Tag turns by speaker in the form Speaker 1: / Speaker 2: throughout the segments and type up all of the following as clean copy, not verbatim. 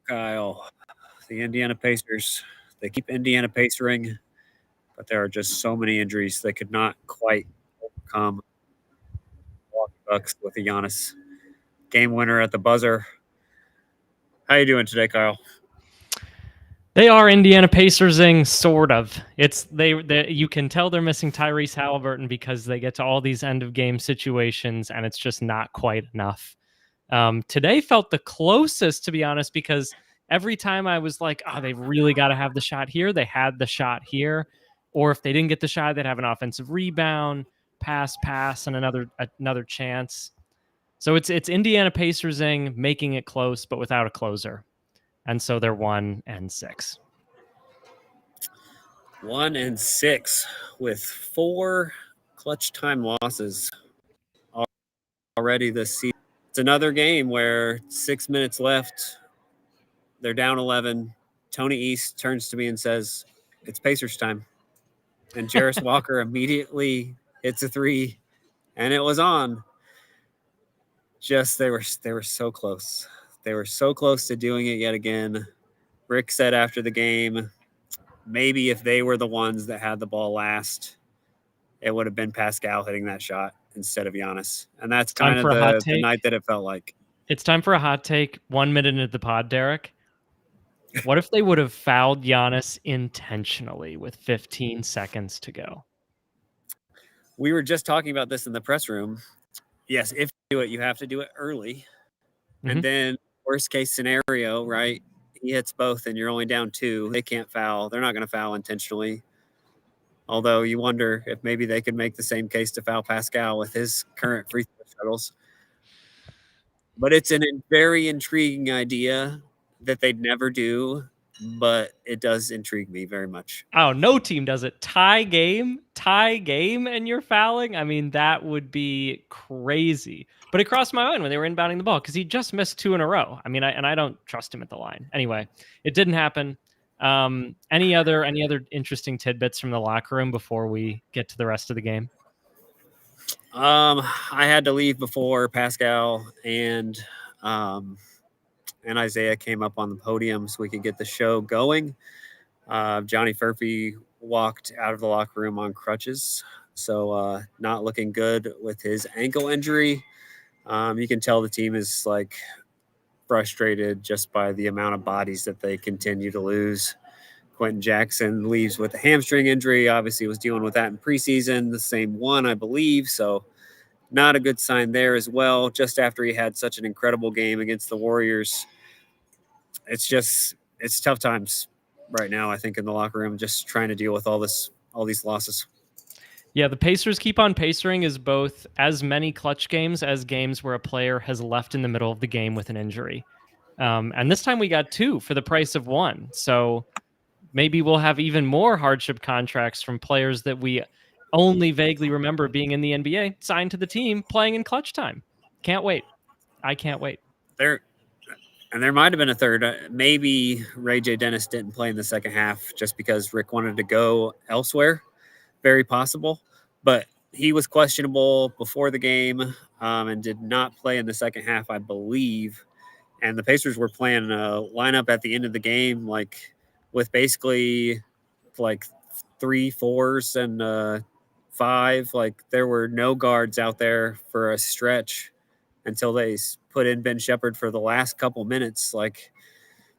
Speaker 1: Kyle, the Indiana Pacers. They keep Indiana Pacering, but there are just so many injuries they could not quite overcome. Milwaukee Bucks with a Giannis game winner at the buzzer. How you doing today, Kyle?
Speaker 2: They are Indiana Pacersing, sort of. They you can tell they're missing Tyrese Halliburton because they get to all these end of game situations and it's just not quite enough. Today felt the closest, to be honest, because every time I was like, oh, they've really got to have the shot here, they had the shot here. Or if they didn't get the shot, they'd have an offensive rebound, pass, and another chance. So it's Indiana Pacersing making it close, but without a closer. And so they're 1-6.
Speaker 1: 1-6 with 4 clutch time losses already this season. It's another game where 6 minutes left. They're down 11. Tony East turns to me and says, "It's Pacers time." And Jarris Walker immediately hits a 3, and it was on. Just they were so close. They were so close to doing it yet again. Rick said after the game, maybe if they were the ones that had the ball last, it would have been Pascal hitting that shot instead of Giannis. And that's kind of the night that it felt like.
Speaker 2: It's time for a hot take. 1 minute into the pod, Derek. What if they would have fouled Giannis intentionally with 15 seconds to go?
Speaker 1: We were just talking about this in the press room. Yes, if you do it, you have to do it early. Mm-hmm. And then worst case scenario, right? He hits both and you're only down 2. They can't foul. They're not going to foul intentionally. Although you wonder if maybe they could make the same case to foul Pascal with his current free throw struggles. But it's a very intriguing idea that they'd never do, but it does intrigue me very much.
Speaker 2: Oh, no team does it. Tie game, and you're fouling? I mean, that would be crazy. But it crossed my mind when they were inbounding the ball because he just missed 2 in a row. I mean, I don't trust him at the line. Anyway, it didn't happen. Any other interesting tidbits from the locker room before we get to the rest of the game?
Speaker 1: I had to leave before Pascal and Isaiah came up on the podium so we could get the show going. Johnny Furphy walked out of the locker room on crutches, so not looking good with his ankle injury. You can tell the team is like frustrated just by the amount of bodies that they continue to lose. Quentin Jackson leaves with a hamstring injury. Obviously was dealing with that in preseason, the same one, I believe. So not a good sign there as well. Just after he had such an incredible game against the Warriors. It's tough times right now, I think, in the locker room, just trying to deal with all these losses.
Speaker 2: Yeah, the Pacers keep on pacering is both as many clutch games as games where a player has left in the middle of the game with an injury. And this time we got 2 for the price of 1. So maybe we'll have even more hardship contracts from players that we only vaguely remember being in the NBA, signed to the team, playing in clutch time. Can't wait. I can't wait.
Speaker 1: There might have been a third. Maybe Ray J. Dennis didn't play in the second half just because Rick wanted to go elsewhere. Very possible. But he was questionable before the game and did not play in the second half, I believe. And the Pacers were playing a lineup at the end of the game, like with basically like 3 4s and 5. Like there were no guards out there for a stretch until they put in Ben Shepherd for the last couple minutes. Like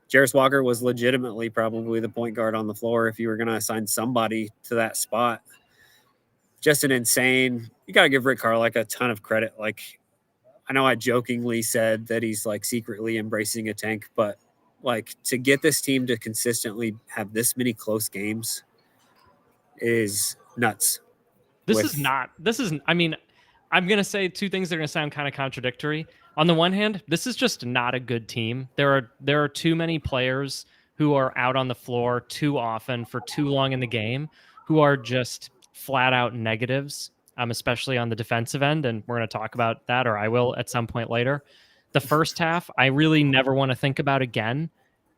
Speaker 1: Jarris Walker was legitimately probably the point guard on the floor if you were going to assign somebody to that spot. Just an insane. You got to give Rick Carlisle a ton of credit. Like I know I jokingly said that he's like secretly embracing a tank, but like to get this team to consistently have this many close games is nuts.
Speaker 2: I mean, I'm going to say 2 things that are going to sound kind of contradictory. On the one hand, this is just not a good team. There are too many players who are out on the floor too often for too long in the game who are just flat out negatives, especially on the defensive end. And we're going to talk about that, or I will at some point later. The first half, I really never want to think about again.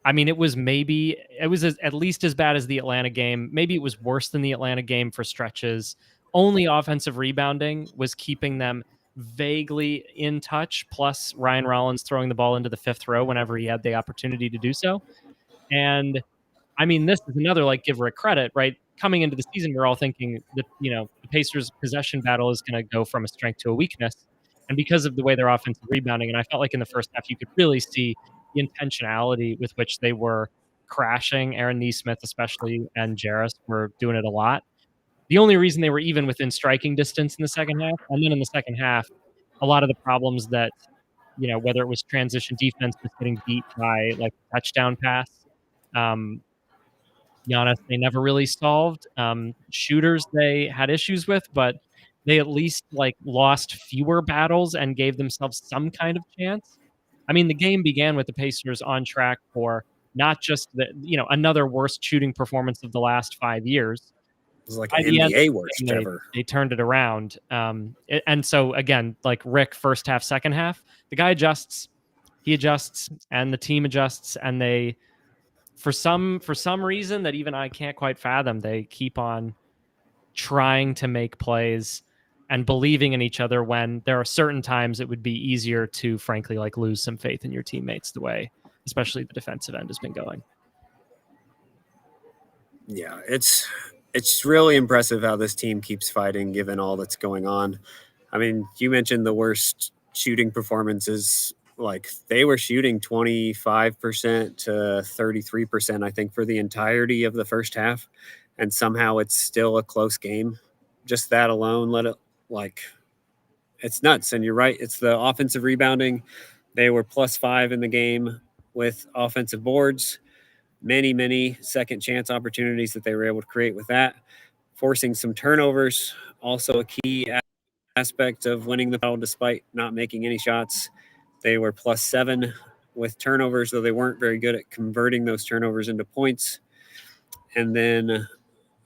Speaker 2: I mean, it was at least as bad as the Atlanta game. Maybe it was worse than the Atlanta game for stretches. Only offensive rebounding was keeping them vaguely in touch, plus Ryan Rollins throwing the ball into the fifth row whenever he had the opportunity to do so. And I mean, this is another like give Rick credit, right? Coming into the season, we're all thinking that, the Pacers possession battle is going to go from a strength to a weakness. And because of the way their offensive rebounding, and I felt like in the first half, you could really see the intentionality with which they were crashing. Aaron Nesmith, especially, and Jarris were doing it a lot. The only reason they were even within striking distance in the second half, and then in the second half, a lot of the problems that, whether it was transition defense just getting beat by like a touchdown pass, um, Giannis, they never really solved. Shooters they had issues with, but they at least like lost fewer battles and gave themselves some kind of chance. I mean, the game began with the Pacers on track for not just another worst shooting performance of the last 5 years.
Speaker 1: It was like
Speaker 2: By
Speaker 1: an
Speaker 2: the end of
Speaker 1: NBA
Speaker 2: the
Speaker 1: worst
Speaker 2: game,
Speaker 1: ever.
Speaker 2: they turned it around. And so again, like Rick, first half, second half, the guy adjusts, he adjusts, and the team adjusts, and they for some reason that even I can't quite fathom, they keep on trying to make plays and believing in each other when there are certain times it would be easier to frankly like lose some faith in your teammates the way especially the defensive end has been going.
Speaker 1: Yeah, it's really impressive how this team keeps fighting given all that's going on. I mean, you mentioned the worst shooting performances. Like they were shooting 25% to 33%, I think, for the entirety of the first half. And somehow it's still a close game. Just that alone, it's nuts. And you're right. It's the offensive rebounding. They were +5 in the game with offensive boards. Many second chance opportunities that they were able to create with that. Forcing some turnovers, also a key aspect of winning the battle despite not making any shots. They were +7 with turnovers, though they weren't very good at converting those turnovers into points. And then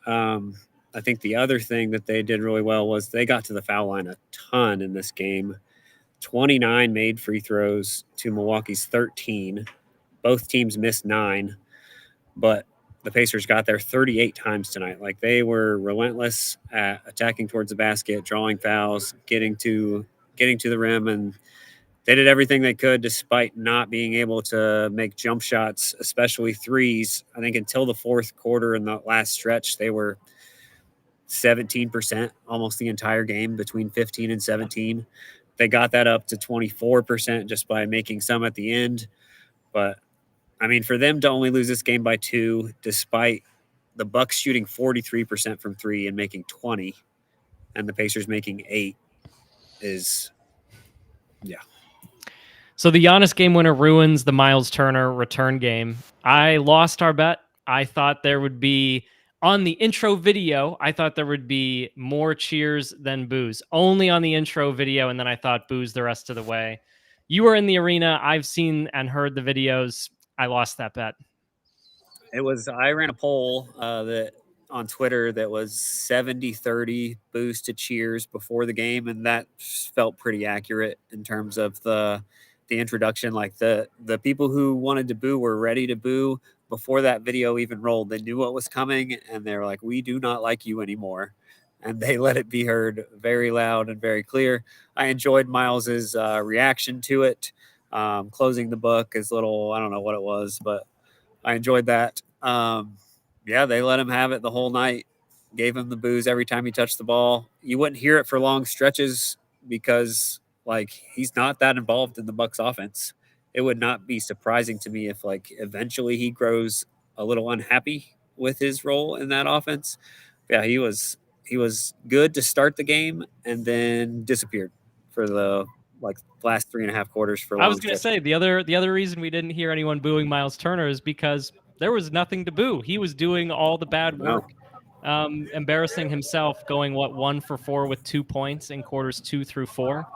Speaker 1: I think the other thing that they did really well was they got to the foul line a ton in this game. 29 made free throws to Milwaukee's 13. Both teams missed 9, but the Pacers got there 38 times tonight. Like they were relentless at attacking towards the basket, drawing fouls, getting to the rim, and they did everything they could despite not being able to make jump shots, especially threes. I think until the fourth quarter in the last stretch, they were 17% almost the entire game, between 15 and 17. They got that up to 24% just by making some at the end. But I mean, for them to only lose this game by 2, despite the Bucks shooting 43% from 3 and making 20, and the Pacers making 8, is, yeah.
Speaker 2: So the Giannis game winner ruins the Myles Turner return game. I lost our bet. I thought there would be, on the intro video, I thought there would be more cheers than boos. Only on the intro video, and then I thought boos the rest of the way. You were in the arena. I've seen and heard the videos. I lost that bet.
Speaker 1: I ran a poll that on Twitter that was 70-30 boos to cheers before the game, and that felt pretty accurate in terms of the introduction. Like the people who wanted to boo were ready to boo before that video even rolled. They knew what was coming, and they were like, "We do not like you anymore," and they let it be heard very loud and very clear. I enjoyed Miles's reaction to it, closing the book, his little, I don't know what it was, but I enjoyed that. Yeah, they let him have it the whole night. Gave him the booze every time he touched the ball. You wouldn't hear it for long stretches because, like, he's not that involved in the Bucks offense. It would not be surprising to me if, like, eventually he grows a little unhappy with his role in that offense. Yeah, he was good to start the game and then disappeared for the last 3.5 quarters for a
Speaker 2: I
Speaker 1: long
Speaker 2: was going to
Speaker 1: stretch.
Speaker 2: say the other reason we didn't hear anyone booing Myles Turner is because there was nothing to boo. He was doing all the bad work, embarrassing himself, going 1 for 4 with 2 points in quarters 2 through 4.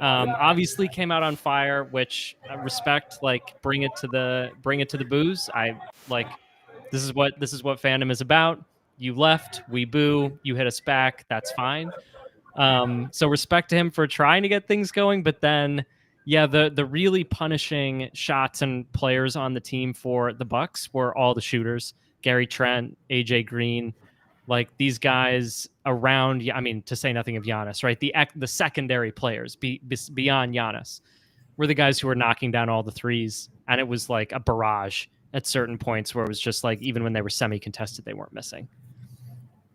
Speaker 2: Obviously came out on fire, which I respect. Like bring it to the booze. I like this is what fandom is about. You left, we boo. You hit us back. That's fine. So respect to him for trying to get things going, but then yeah, the really punishing shots and players on the team for the Bucks were all the shooters: Gary Trent, AJ Green, Like these guys around, I mean, to say nothing of Giannis, right? The secondary players beyond Giannis were the guys who were knocking down all the threes, and it was like a barrage at certain points where it was just like even when they were semi-contested, they weren't missing.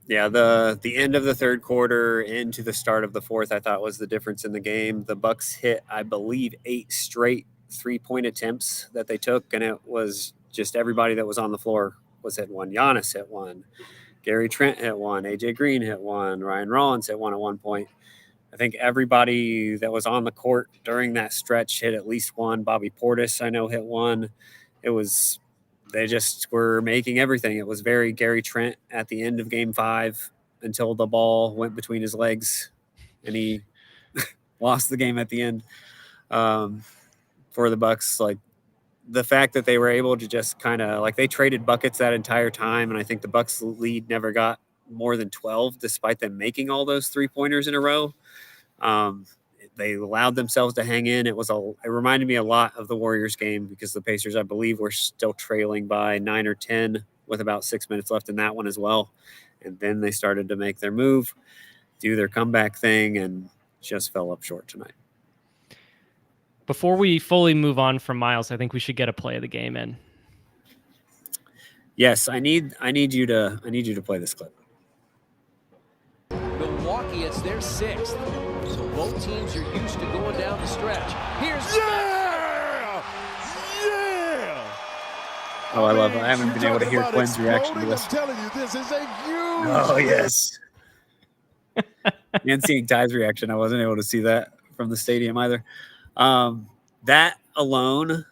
Speaker 1: Yeah, the end of the third quarter into the start of the fourth, I thought was the difference in the game. The Bucks hit, I believe, 8 straight 3-point attempts that they took, and it was just everybody that was on the floor was hit one. Giannis hit one, Gary Trent hit one, AJ Green hit one, Ryan Rollins hit one at one point. I think everybody that was on the court during that stretch hit at least one. Bobby Portis, I know, hit one. They just were making everything. It was very Gary Trent at the end of game 5 until the ball went between his legs and he lost the game at the end for the Bucks. Like the fact that they were able to just kind of like they traded buckets that entire time. And I think the Bucks lead never got more than 12, despite them making all those 3-pointers in a row. They allowed themselves to hang in. It reminded me a lot of the Warriors game because the Pacers, I believe, were still trailing by 9 or 10 with about 6 minutes left in that one as well. And then they started to make their move, do their comeback thing, and just fell up short tonight.
Speaker 2: Before we fully move on from Myles, I think we should get a play of the game in.
Speaker 1: Yes, I need you to play this clip.
Speaker 3: Milwaukee, it's their 6th. So both teams are used to going down the stretch. Here's
Speaker 1: Oh, I love it. I haven't been able to hear Quinn's reaction to this.
Speaker 4: I'm telling you, this is a huge.
Speaker 1: Oh, yes. And seeing Ty's reaction, I wasn't able to see that from the stadium either. That alone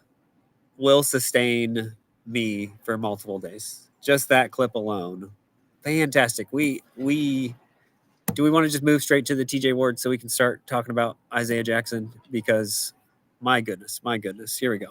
Speaker 1: will sustain me for multiple days. Just that clip alone. Fantastic. Do we want to just move straight to the TJ Ward so we can start talking about Isaiah Jackson? Because my goodness, here we go.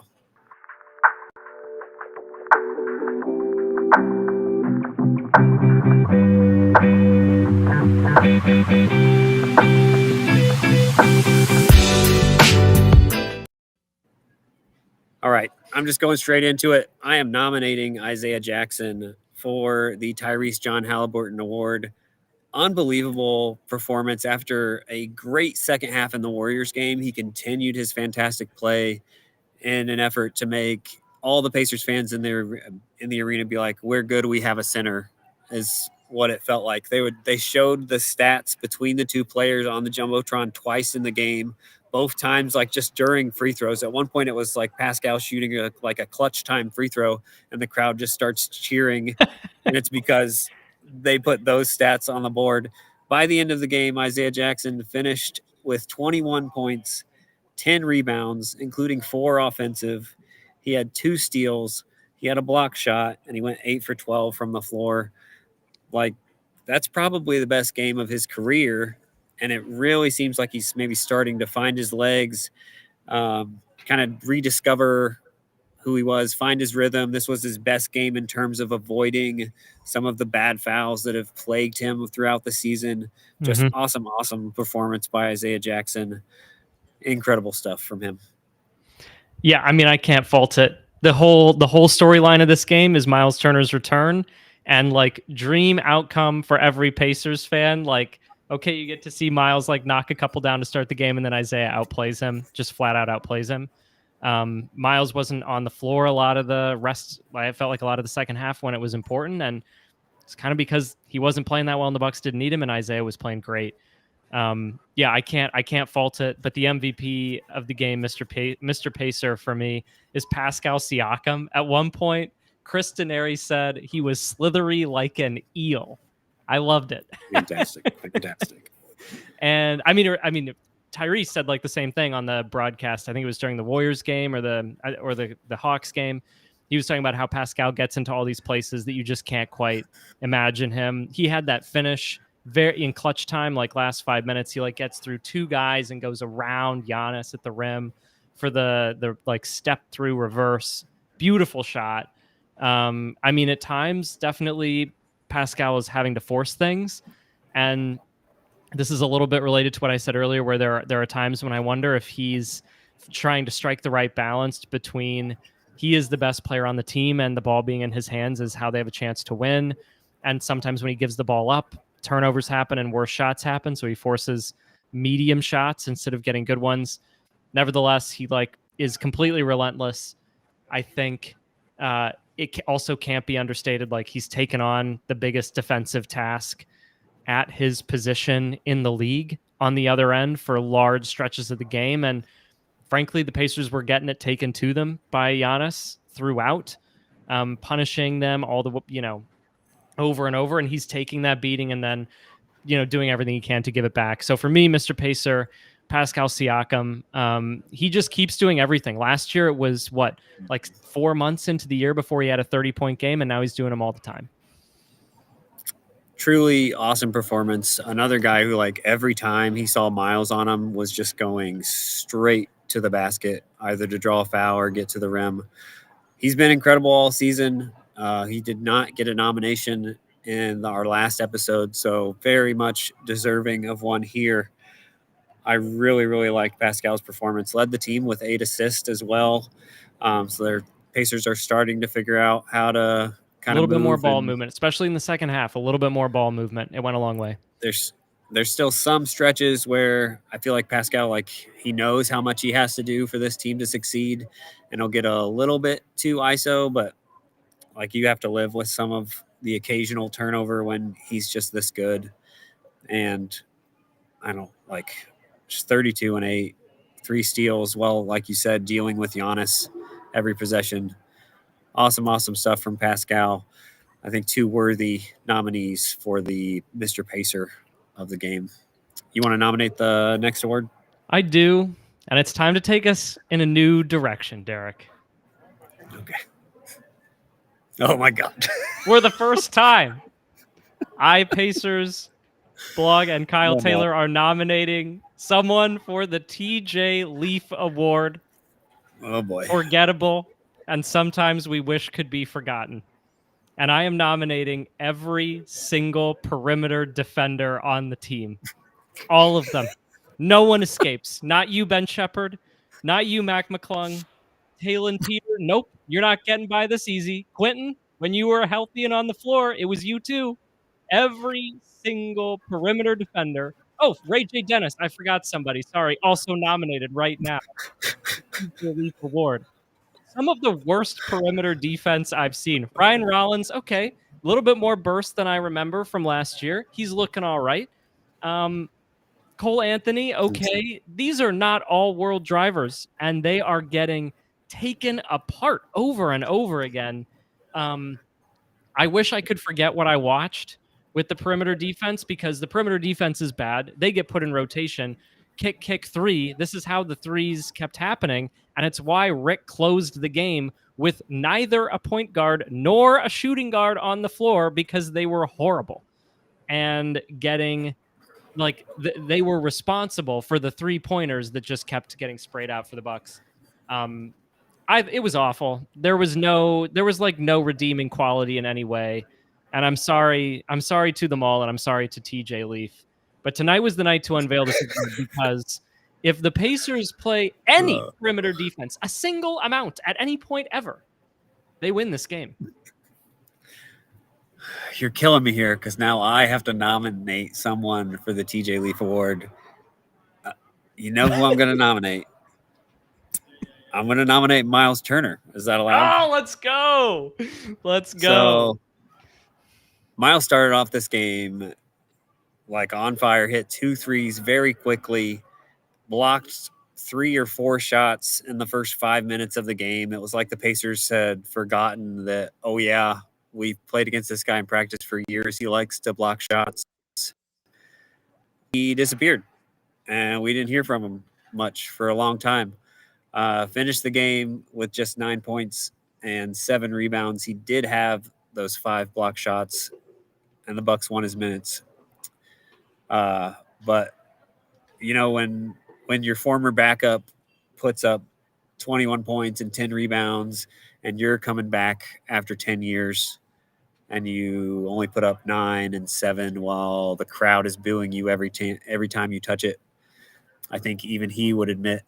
Speaker 1: All right, I'm just going straight into it. I am nominating Isaiah Jackson for the Tyrese John Halliburton Award. Unbelievable performance after a great second half in the Warriors game. He continued his fantastic play in an effort to make all the Pacers fans in the arena be like, "We're good. We have a center," is what it felt like. They showed the stats between the two players on the Jumbotron twice in the game, both times like just during free throws. At one point, it was like Pascal shooting a clutch time free throw, and the crowd just starts cheering, and it's because they put those stats on the board. By the end of the game, Isaiah Jackson finished with 21 points, 10 rebounds, including 4 offensive. He had 2 steals. He had a block shot, and he went 8 for 12 from the floor. Like, that's probably the best game of his career, and it really seems like he's maybe starting to find his legs, kind of rediscover who he was, find his rhythm. This was his best game in terms of avoiding some of the bad fouls that have plagued him throughout the season. Just awesome performance by Isaiah Jackson. Incredible stuff from him.
Speaker 2: Yeah, I mean, I can't fault it. The whole storyline of this game is Myles Turner's return, and like dream outcome for every Pacers fan. Like, okay, you get to see Myles like knock a couple down to start the game, and then Isaiah outplays him, just flat out outplays him. Myles wasn't on the floor a lot of the rest. I felt like a lot of the second half when it was important, and it's kind of because he wasn't playing that well and the Bucks didn't need him, and Isaiah was playing great. Yeah, I can't fault it. But the MVP of the game, Mr. Pacer for me, is Pascal Siakam. At one point, Chris Denary said he was slithery like an eel. I loved it.
Speaker 1: Fantastic.
Speaker 2: And I mean, Tyrese said like the same thing on the broadcast. I think it was during the Warriors game or the Hawks game. He was talking about how Pascal gets into all these places that you just can't quite imagine him. He had that finish very in clutch time, like last 5 minutes. He like gets through 2 guys and goes around Giannis at the rim for the like step through reverse. Beautiful shot. I mean, at times, definitely Pascal is having to force things, and this is a little bit related to what I said earlier, where there are times when I wonder if he's trying to strike the right balance between he is the best player on the team and the ball being in his hands is how they have a chance to win. And sometimes when he gives the ball up, turnovers happen and worse shots happen. So he forces medium shots instead of getting good ones. Nevertheless, he is completely relentless. I think it also can't be understated. Like, he's taken on the biggest defensive task at his position in the league on the other end for large stretches of the game. And frankly, the Pacers were getting it taken to them by Giannis throughout, punishing them all the, over and over. And he's taking that beating and then, doing everything he can to give it back. So for me, Mr. Pacer, Pascal Siakam, he just keeps doing everything. Last year, it was 4 months into the year before he had a 30-point game, and now he's doing them all the time.
Speaker 1: Truly awesome performance. Another guy who, every time he saw Myles on him, was just going straight to the basket, either to draw a foul or get to the rim. He's been incredible all season. He did not get a nomination in our last episode, so very much deserving of one here. I really, really liked Pascal's performance. Led the team with 8 assists as well. So their Pacers are starting to figure out how to kind of
Speaker 2: a little bit more ball movement, especially in the second half. A little bit more ball movement. It went a long way.
Speaker 1: There's still some stretches where I feel like Pascal, he knows how much he has to do for this team to succeed, and he'll get a little bit too ISO, but you have to live with some of the occasional turnover when he's just this good. And I don't just 32 and 8, 3 steals. Well, like you said, dealing with Giannis every possession. Awesome stuff from Pascal. I think 2 worthy nominees for the Mr. Pacer of the game. You want to nominate the next award?
Speaker 2: I do, and it's time to take us in a new direction, Derek.
Speaker 1: Okay. Oh my God.
Speaker 2: For the first time, Pacers blog and Kyle Taylor are nominating someone for the TJ Leaf Award.
Speaker 1: Oh boy.
Speaker 2: Forgettable, and sometimes we wish could be forgotten. And I am nominating every single perimeter defender on the team. All of them. No one escapes. Not you, Ben Shepherd. Not you, Mac McClung. Talon Peter. Nope. You're not getting by this easy. Quentin, when you were healthy and on the floor, it was you too. Every single perimeter defender. Oh, Ray J. Dennis. I forgot somebody. Sorry. Also nominated right now. Leaf Award. Some of the worst perimeter defense I've seen. Ryan Rollins, okay. A little bit more burst than I remember from last year. He's looking all right. Cole Anthony, okay. These are not all world drivers, and they are getting taken apart over and over again. I wish I could forget what I watched with the perimeter defense, because the perimeter defense is bad. They get put in rotation. Kick, 3. This is how the threes kept happening, and it's why Rick closed the game with neither a point guard nor a shooting guard on the floor, because they were horrible and getting they were responsible for the 3-pointers that just kept getting sprayed out for the Bucks. It was awful. There was no redeeming quality in any way, and I'm sorry to them all, and I'm sorry to TJ Leaf. But tonight was the night to unveil this award, because if the Pacers play any perimeter defense, a single amount at any point ever, they win this game.
Speaker 1: You're killing me here, because now I have to nominate someone for the TJ Leaf Award. You know who I'm going to nominate? I'm going to nominate Myles Turner. Is that allowed?
Speaker 2: Oh, let's go. Let's go.
Speaker 1: So, Myles started off this game on fire, hit 2 threes very quickly, blocked 3 or 4 shots in the first 5 minutes of the game. It was like the Pacers had forgotten that, oh yeah, we've played against this guy in practice for years. He likes to block shots. He disappeared, and we didn't hear from him much for a long time. Finished the game with just 9 points and 7 rebounds. He did have those 5 block shots, and the Bucks won his minutes. But when your former backup puts up 21 points and 10 rebounds, and you're coming back after 10 years and you only put up 9 and 7 while the crowd is booing you every time you touch it, I think even he would admit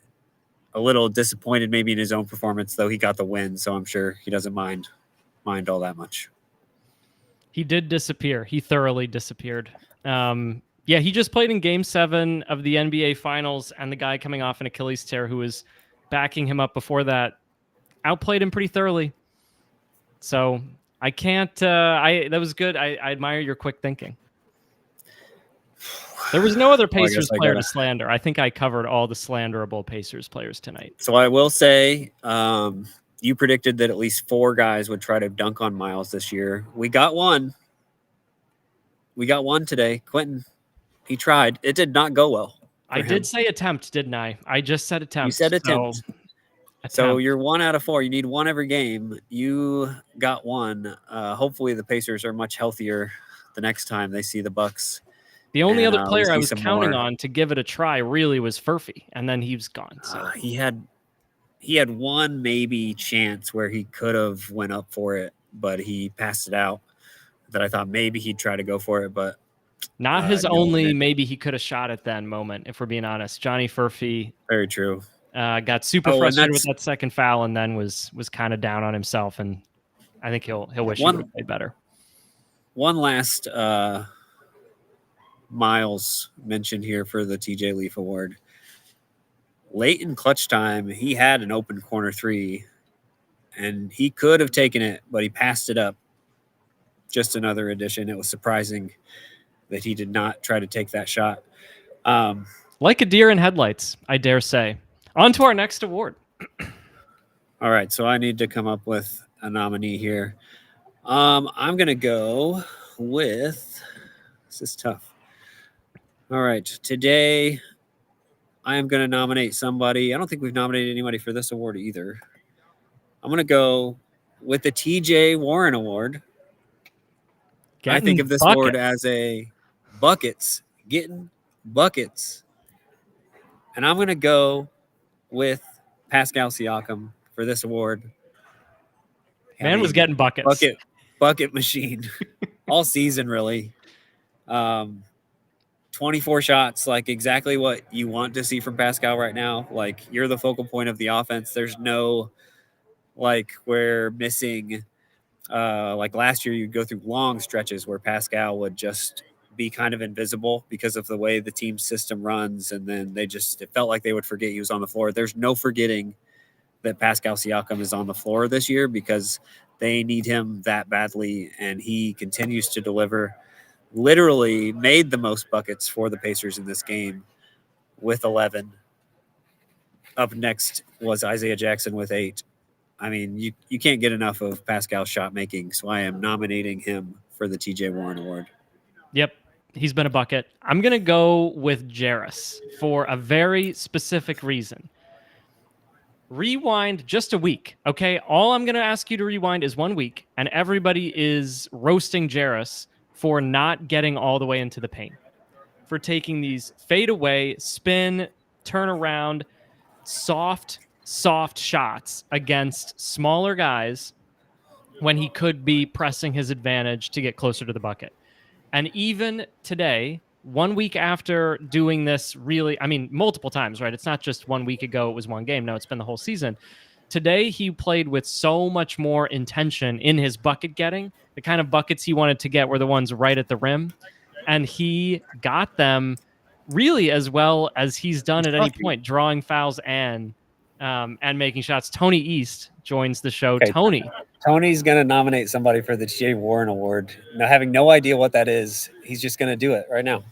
Speaker 1: a little disappointed maybe in his own performance, though he got the win, so I'm sure he doesn't mind all that much.
Speaker 2: He did disappear. He thoroughly disappeared. Yeah, he just played in Game 7 of the NBA Finals, and the guy coming off an Achilles tear who was backing him up before that outplayed him pretty thoroughly. So I can't. That was good. I admire your quick thinking. There was no other Pacers player to slander. I think I covered all the slanderable Pacers players tonight.
Speaker 1: So I will say, you predicted that at least 4 guys would try to dunk on Myles this year. We got one. We got one today. Quentin, he tried. It did not go well.
Speaker 2: I did say attempt, didn't I? I just said attempt.
Speaker 1: You said attempt. So you're 1 out of 4. You need 1 every game. You got 1. Hopefully the Pacers are much healthier the next time they see the Bucks.
Speaker 2: The only other player I was counting on to give it a try really was Furphy, and then he was gone. So
Speaker 1: he had 1 maybe chance where he could have went up for it, but he passed it out. That I thought maybe he'd try to go for it, but
Speaker 2: not his only maybe he could have shot it then moment, if we're being honest. Johnny Furphy,
Speaker 1: very true.
Speaker 2: Got super frustrated with that second foul, and then was kind of down on himself, and I think he'll wish he would have played better. One
Speaker 1: last Myles mentioned here for the TJ Leaf Award. Late in clutch time, he had an open corner 3, and he could have taken it, but he passed it up. Just another addition. It was surprising that he did not try to take that shot.
Speaker 2: Like a deer in headlights, I dare say. On to our next award.
Speaker 1: All right, so I need to come up with a nominee here. I'm going to go with – this is tough. All right, today I am going to nominate somebody. I don't think we've nominated anybody for this award either. I'm going to go with the TJ Warren Award. I think of this award as a buckets, getting buckets. And I'm going to go with Pascal Siakam for this award.
Speaker 2: Man was getting buckets.
Speaker 1: Bucket machine all season, really. 24 shots, like exactly what you want to see from Pascal right now. Like, you're the focal point of the offense. There's no, like, we're missing – like last year, you'd go through long stretches where Pascal would just be kind of invisible because of the way the team system runs. And then it felt like they would forget he was on the floor. There's no forgetting that Pascal Siakam is on the floor this year because they need him that badly. And he continues to deliver. Literally made the most buckets for the Pacers in this game with 11. Up next was Isaiah Jackson with 8. I mean, you can't get enough of Pascal's shot making, so I am nominating him for the TJ Warren Award.
Speaker 2: Yep, he's been a bucket. I'm going to go with Jarris for a very specific reason. Rewind just a week, okay? All I'm going to ask you to rewind is 1 week, and everybody is roasting Jarris for not getting all the way into the paint, for taking these fade away, spin, turn around, soft shots against smaller guys when he could be pressing his advantage to get closer to the bucket. And even today, 1 week after doing this multiple times, right? It's not just 1 week ago, it was one game. No, it's been the whole season. Today, he played with so much more intention in his bucket getting. The kind of buckets he wanted to get were the ones right at the rim. And he got them really as well as he's done at any point, drawing fouls and making shots. Tony East joins the show. Okay.
Speaker 1: Tony's going to nominate somebody for the TJ Warren Award. Now, having no idea what that is, he's just going to do it right now.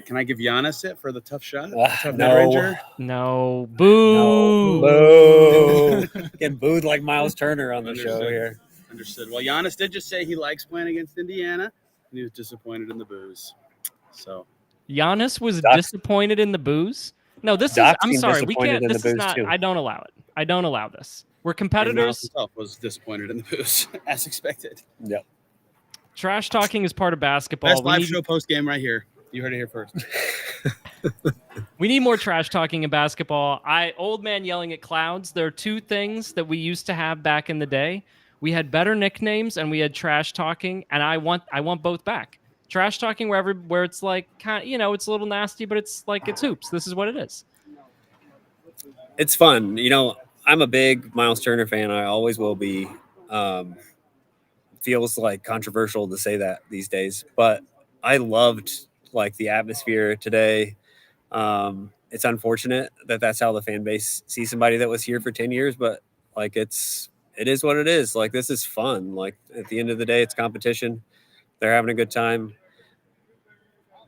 Speaker 5: Can I give Giannis it for the tough shot?
Speaker 1: Tough
Speaker 5: Ranger?
Speaker 2: No. Boo.
Speaker 1: No. Boo. Getting booed like Myles Turner on the show here.
Speaker 5: Understood. Well, Giannis did just say he likes playing against Indiana, and he was disappointed in the boos. So
Speaker 2: Giannis was disappointed in the boos? No, this is. I'm sorry. We can't. This is not. Too. I don't allow it. I don't allow this. We're competitors.
Speaker 5: Himself was disappointed in the boos, as expected.
Speaker 1: Yep.
Speaker 2: Trash talking is part of basketball.
Speaker 5: Best live show post game right here. You heard it here first.
Speaker 2: We need more trash talking in basketball. Old man yelling at clouds. There are 2 things that we used to have back in the day. We had better nicknames and we had trash talking, and I want both back. Trash talking where it's like it's a little nasty, but it's like it's hoops. This is what it is.
Speaker 1: It's fun. I'm a big Myles Turner fan. I always will be. feels like controversial to say that these days, but I loved like the atmosphere today. It's unfortunate that that's how the fan base sees somebody that was here for 10 years, but like it is what it is. Like this is fun. Like at the end of the day, it's competition. They're having a good time.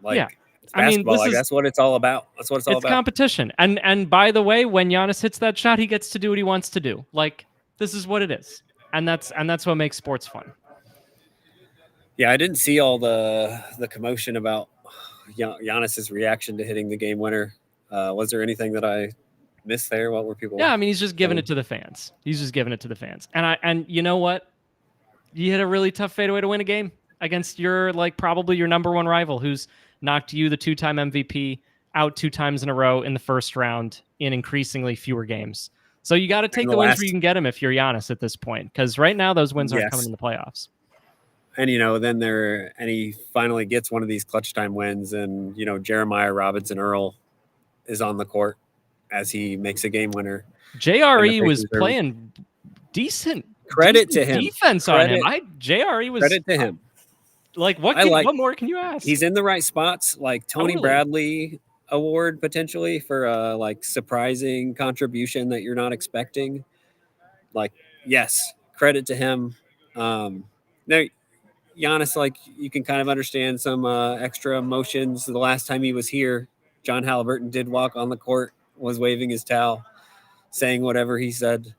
Speaker 1: Like
Speaker 2: Yeah.
Speaker 1: it's
Speaker 2: I mean,
Speaker 1: basketball. Like that's what it's all about. That's what it's all about.
Speaker 2: Competition. And by the way, when Giannis hits that shot, he gets to do what he wants to do. Like this is what it is. And that's what makes sports fun.
Speaker 1: Yeah, I didn't see all the commotion about Giannis's reaction to hitting the game winner. Was there anything that I missed there? What were people?
Speaker 2: Yeah, I mean, he's just giving it to the fans. And you know what? You hit a really tough fadeaway to win a game against your probably your number one rival, who's knocked you, the 2-time MVP, out 2 times in a row in the first round in increasingly fewer games. So you got to take the wins where you can get them if you're Giannis at this point, because right now those wins aren't coming in the playoffs.
Speaker 1: And then he finally gets one of these clutch time wins, and Jeremiah Robinson Earl is on the court as he makes a game winner.
Speaker 2: JRE was playing decent.
Speaker 1: Credit to him.
Speaker 2: Defense on him. JRE was
Speaker 1: credit to him.
Speaker 2: Like what more can you ask?
Speaker 1: He's in the right spots, like Tony Bradley award potentially for a surprising contribution that you're not expecting. Like, yes, credit to him. Now Giannis, you can kind of understand some extra emotions. The last time he was here, John Halliburton did walk on the court, was waving his towel, saying whatever he said.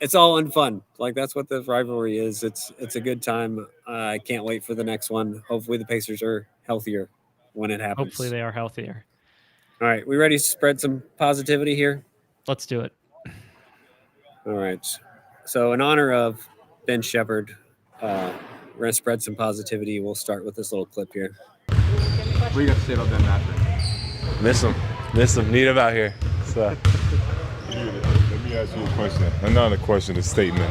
Speaker 1: It's all unfun. Like that's what the rivalry is. It's a good time. I can't wait for the next one. Hopefully the Pacers are healthier when it happens.
Speaker 2: Hopefully they are healthier.
Speaker 1: All right, we ready to spread some positivity here?
Speaker 2: Let's do it.
Speaker 1: All right. So in honor of Ben Shepherd, we're gonna spread some positivity. We'll start with this little clip here.
Speaker 6: What do you got to say about Ben Mather?
Speaker 7: Miss him. Need him out here. So.
Speaker 8: Let me ask you a question. Not a question, a statement.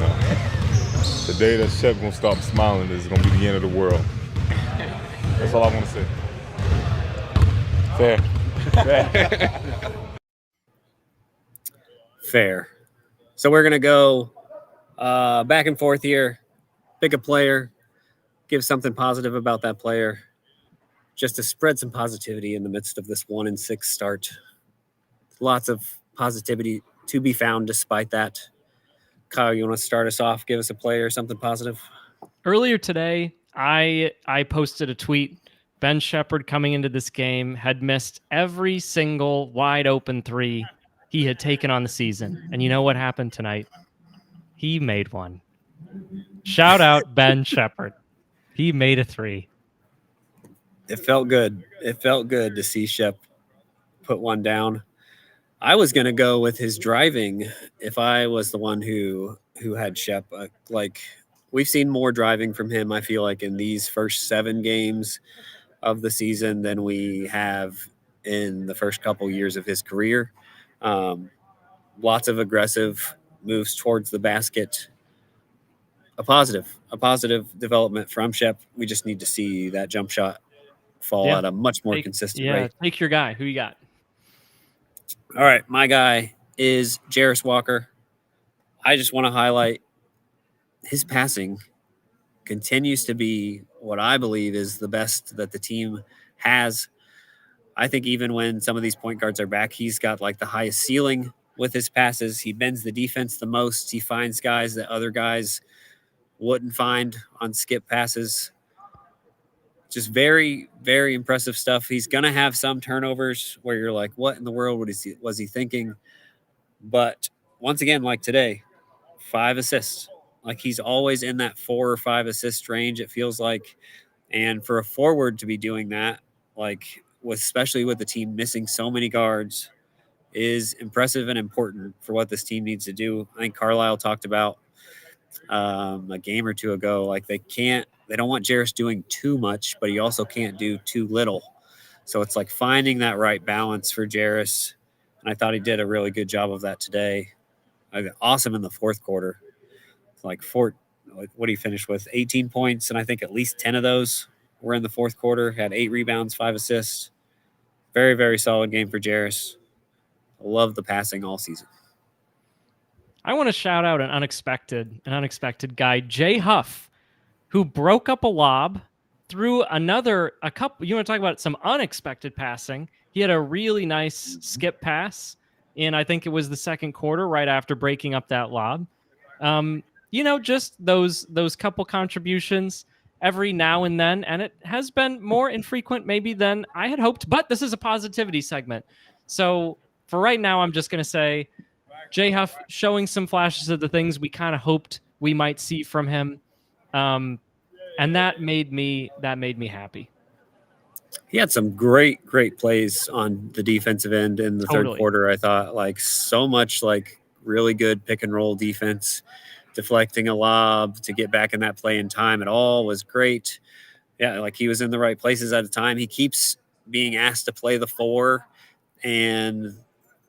Speaker 8: The day that Shep gonna stop smiling is gonna be the end of the world. That's all I want to say.
Speaker 1: Fair. So we're gonna go back and forth here. Pick a player, give something positive about that player, just to spread some positivity in the midst of this 1-6 start. Lots of positivity to be found despite that. Kyle, you want to start us off? Give us a player, something positive.
Speaker 2: Earlier today, I posted a tweet. Ben Shepherd coming into this game had missed every single wide open 3 he had taken on the season. And you know what happened tonight? He made one. Shout out Ben Shepherd. He made a 3.
Speaker 1: It felt good. It felt good to see Shep put one down. I was going to go with his driving if I was the one who had Shep. We've seen more driving from him, I feel like, in these first 7 games of the season than we have in the first couple years of his career. Lots of aggressive moves towards the basket. A positive development from Shep. We just need to see that jump shot fall at a much more consistent rate.
Speaker 2: Take your guy. Who you got?
Speaker 1: All right, my guy is Jarris Walker. I just want to highlight his passing continues to be what I believe is the best that the team has. I think even when some of these point guards are back, he's got the highest ceiling with his passes. He bends the defense the most. He finds guys that other guys wouldn't find on skip passes. Just very, very impressive stuff. He's going to have some turnovers where you're like, what in the world was he thinking? But once again, like today, 5 assists. He's always in that 4 or 5 assist range, it feels like. And for a forward to be doing that, especially with the team missing so many guards, is impressive and important for what this team needs to do. I think Carlisle talked about a game or 2 ago, they don't want Jarris doing too much, but he also can't do too little. So it's finding that right balance for Jarris. And I thought he did a really good job of that today. Awesome in the fourth quarter. What did he finish with? 18 points. And I think at least 10 of those were in the fourth quarter. Had 8 rebounds, 5 assists. Very, very solid game for Jarris. I love the passing all season.
Speaker 2: I want to shout out an unexpected guy, Jay Huff. who broke up a lob, threw a couple. You want to talk about some unexpected passing? He had a really nice skip pass in, I think it was the second quarter, right after breaking up that lob. Just those couple contributions every now and then, and it has been more infrequent maybe than I had hoped, but this is a positivity segment. So for right now, I'm just going to say Jay Huff showing some flashes of the things we kind of hoped we might see from him. And that made me happy.
Speaker 1: He had some great plays on the defensive end in the third quarter. I thought like so much like really good pick and roll defense, deflecting a lob to get back in that play in time. It all was great. Yeah, like he was in the right places at the time. He keeps being asked to play the 4 and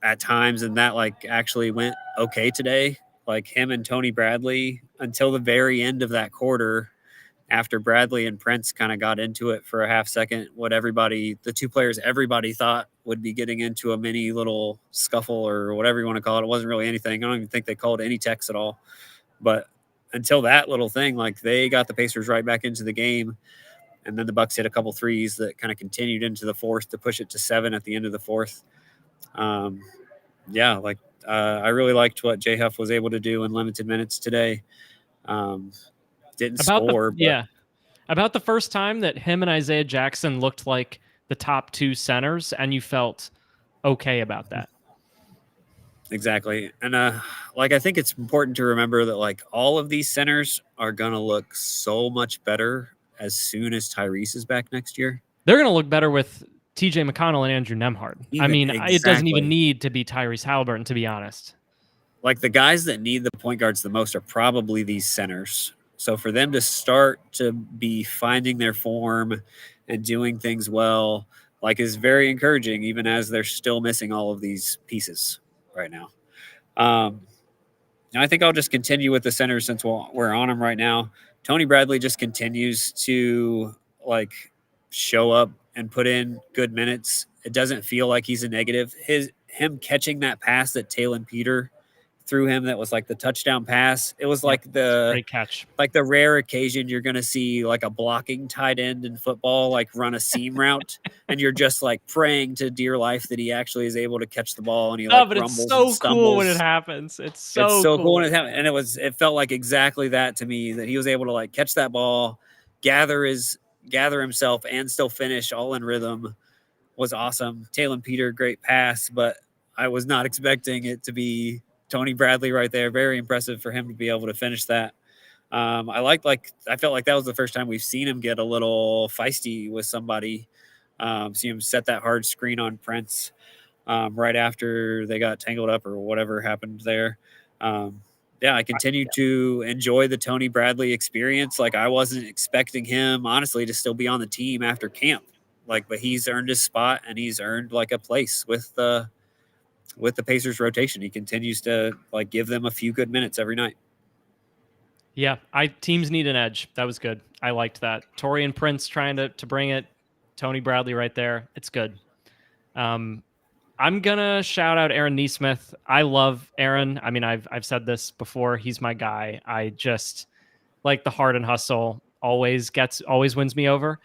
Speaker 1: at times, and that like actually went okay today. Like him and Tony Bradley until the very end of that quarter, after Bradley and Prince kind of got into it for a half second, the two players everybody thought would be getting into a mini little scuffle or whatever you want to call it. It wasn't really anything. I don't even think they called any techs at all. But until that little thing, like they got the Pacers right back into the game. And then the Bucks hit a couple threes that kind of continued into the fourth to push it to 7 at the end of the fourth. I really liked what Jay Huff was able to do in limited minutes today. Didn't score.
Speaker 2: About the first time that him and Isaiah Jackson looked like the top 2 centers, and you felt okay about that.
Speaker 1: Exactly. And I think it's important to remember that like all of these centers are going to look so much better as soon as Tyrese is back next year.
Speaker 2: They're going to look better with TJ McConnell and Andrew Nembhard. Exactly. It doesn't even need to be Tyrese Halliburton, to be honest.
Speaker 1: Like the guys that need the point guards the most are probably these centers. So for them to start to be finding their form and doing things well, like is very encouraging, even as they're still missing all of these pieces right now. I think I'll just continue with the centers since we're on them right now. Tony Bradley just continues to like show up and put in good minutes. It doesn't feel like he's a negative. Him catching that pass that Talon Peter threw him, that was like the touchdown pass. It was like the
Speaker 2: great catch,
Speaker 1: like the rare occasion you're going to see like a blocking tight end in football, like run a seam route, and you're just like praying to dear life that he actually is able to catch the ball. And he like rumbles
Speaker 2: it's so
Speaker 1: and stumbles.
Speaker 2: Cool when it happens. It's so
Speaker 1: cool when it happens. And it felt like exactly that to me, that he was able to like catch that ball, gather himself and still finish all in rhythm. Was awesome. Talon Peter, great pass, but I was not expecting it to be Tony Bradley right there. Very impressive for him to be able to finish that. I felt like that was the first time we've seen him get a little feisty with somebody. See him set that hard screen on Prince right after they got tangled up or whatever happened there. I continue to enjoy the Tony Bradley experience. Like I wasn't expecting him, honestly, to still be on the team after camp. But he's earned his spot and he's earned like a place with the Pacers rotation. He continues to like give them a few good minutes every night.
Speaker 2: Yeah, teams need an edge. That was good. I liked that. Taurean Prince trying to bring it. Tony Bradley right there. It's good. I'm gonna shout out Aaron Nesmith. I love Aaron. I mean, I've said this before. He's my guy. I just like the heart and hustle. Always wins me over.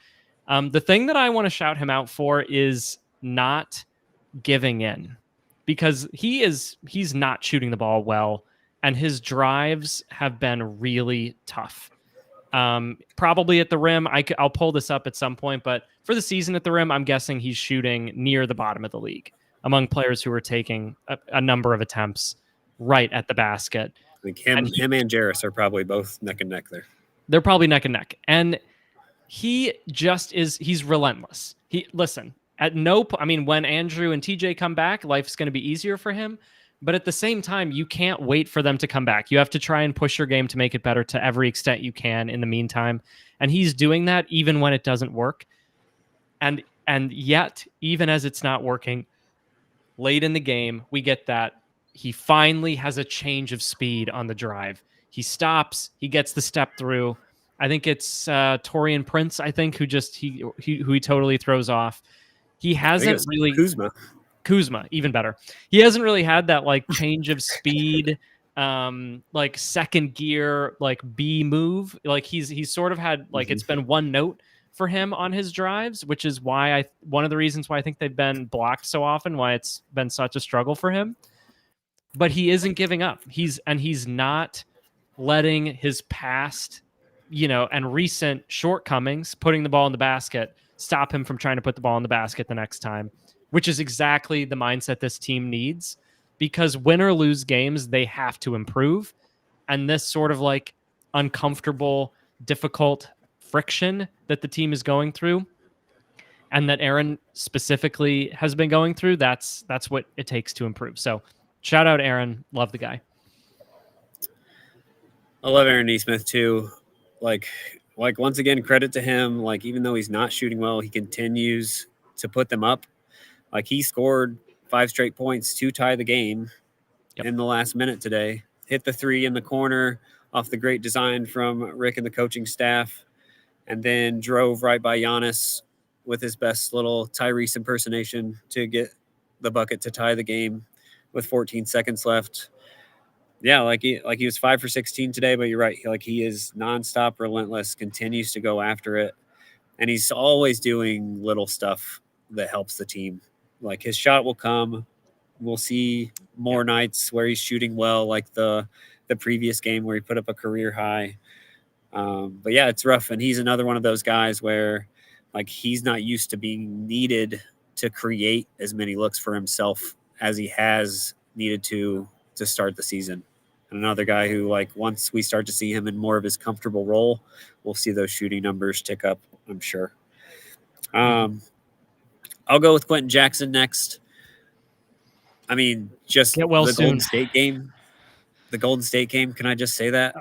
Speaker 2: The thing that I want to shout him out for is not giving in, because he's not shooting the ball well, and his drives have been really tough. Probably at the rim. I'll pull this up at some point, but for the season at the rim, I'm guessing he's shooting near the bottom of the league among players who are taking a number of attempts right at the basket.
Speaker 1: I think him and Jarris are probably both neck and neck there.
Speaker 2: They're probably neck and neck. And he just he's relentless. When Andrew and TJ come back, life's going to be easier for him. But at the same time, you can't wait for them to come back. You have to try and push your game to make it better to every extent you can in the meantime. And he's doing that even when it doesn't work. And yet, even as it's not working, late in the game, we get that he finally has a change of speed on the drive. He stops, he gets the step through. I think it's Taurean Prince, who he totally throws off. He hasn't really...
Speaker 1: Kuzma,
Speaker 2: even better. He hasn't really had that like change of speed like second gear, like B move. Like he's sort of had like it's been one note for him on his drives, which is why one of the reasons why I think they've been blocked so often, why it's been such a struggle for him. But he isn't giving up. He's not letting his past, and recent shortcomings, putting the ball in the basket, stop him from trying to put the ball in the basket the next time, which is exactly the mindset this team needs, because win or lose games, they have to improve. And this sort of like uncomfortable, difficult friction that the team is going through, and that Aaron specifically has been going through, that's what it takes to improve. So shout out Aaron. Love the guy.
Speaker 1: I love Aaron Nesmith too. Like once again, credit to him. Like, even though he's not shooting well, he continues to put them up. Like, he scored 5 straight points to tie the game in the last minute today. Hit the 3 in the corner off the great design from Rick and the coaching staff, and then drove right by Giannis with his best little Tyrese impersonation to get the bucket to tie the game with 14 seconds left. Yeah, like he was 5 for 16 today, but you're right. He is nonstop, relentless, continues to go after it, and he's always doing little stuff that helps the team. Like, his shot will come. We'll see more nights where he's shooting well, like the previous game where he put up a career high. But yeah, it's rough, and he's another one of those guys where, like, he's not used to being needed to create as many looks for himself as he has needed to start the season. And another guy who, like, once we start to see him in more of his comfortable role, we'll see those shooting numbers tick up, I'm sure. I'll go with Quentin Jackson next. I mean, just
Speaker 2: get well
Speaker 1: the
Speaker 2: soon.
Speaker 1: Golden State game. The Golden State game, can I just say that?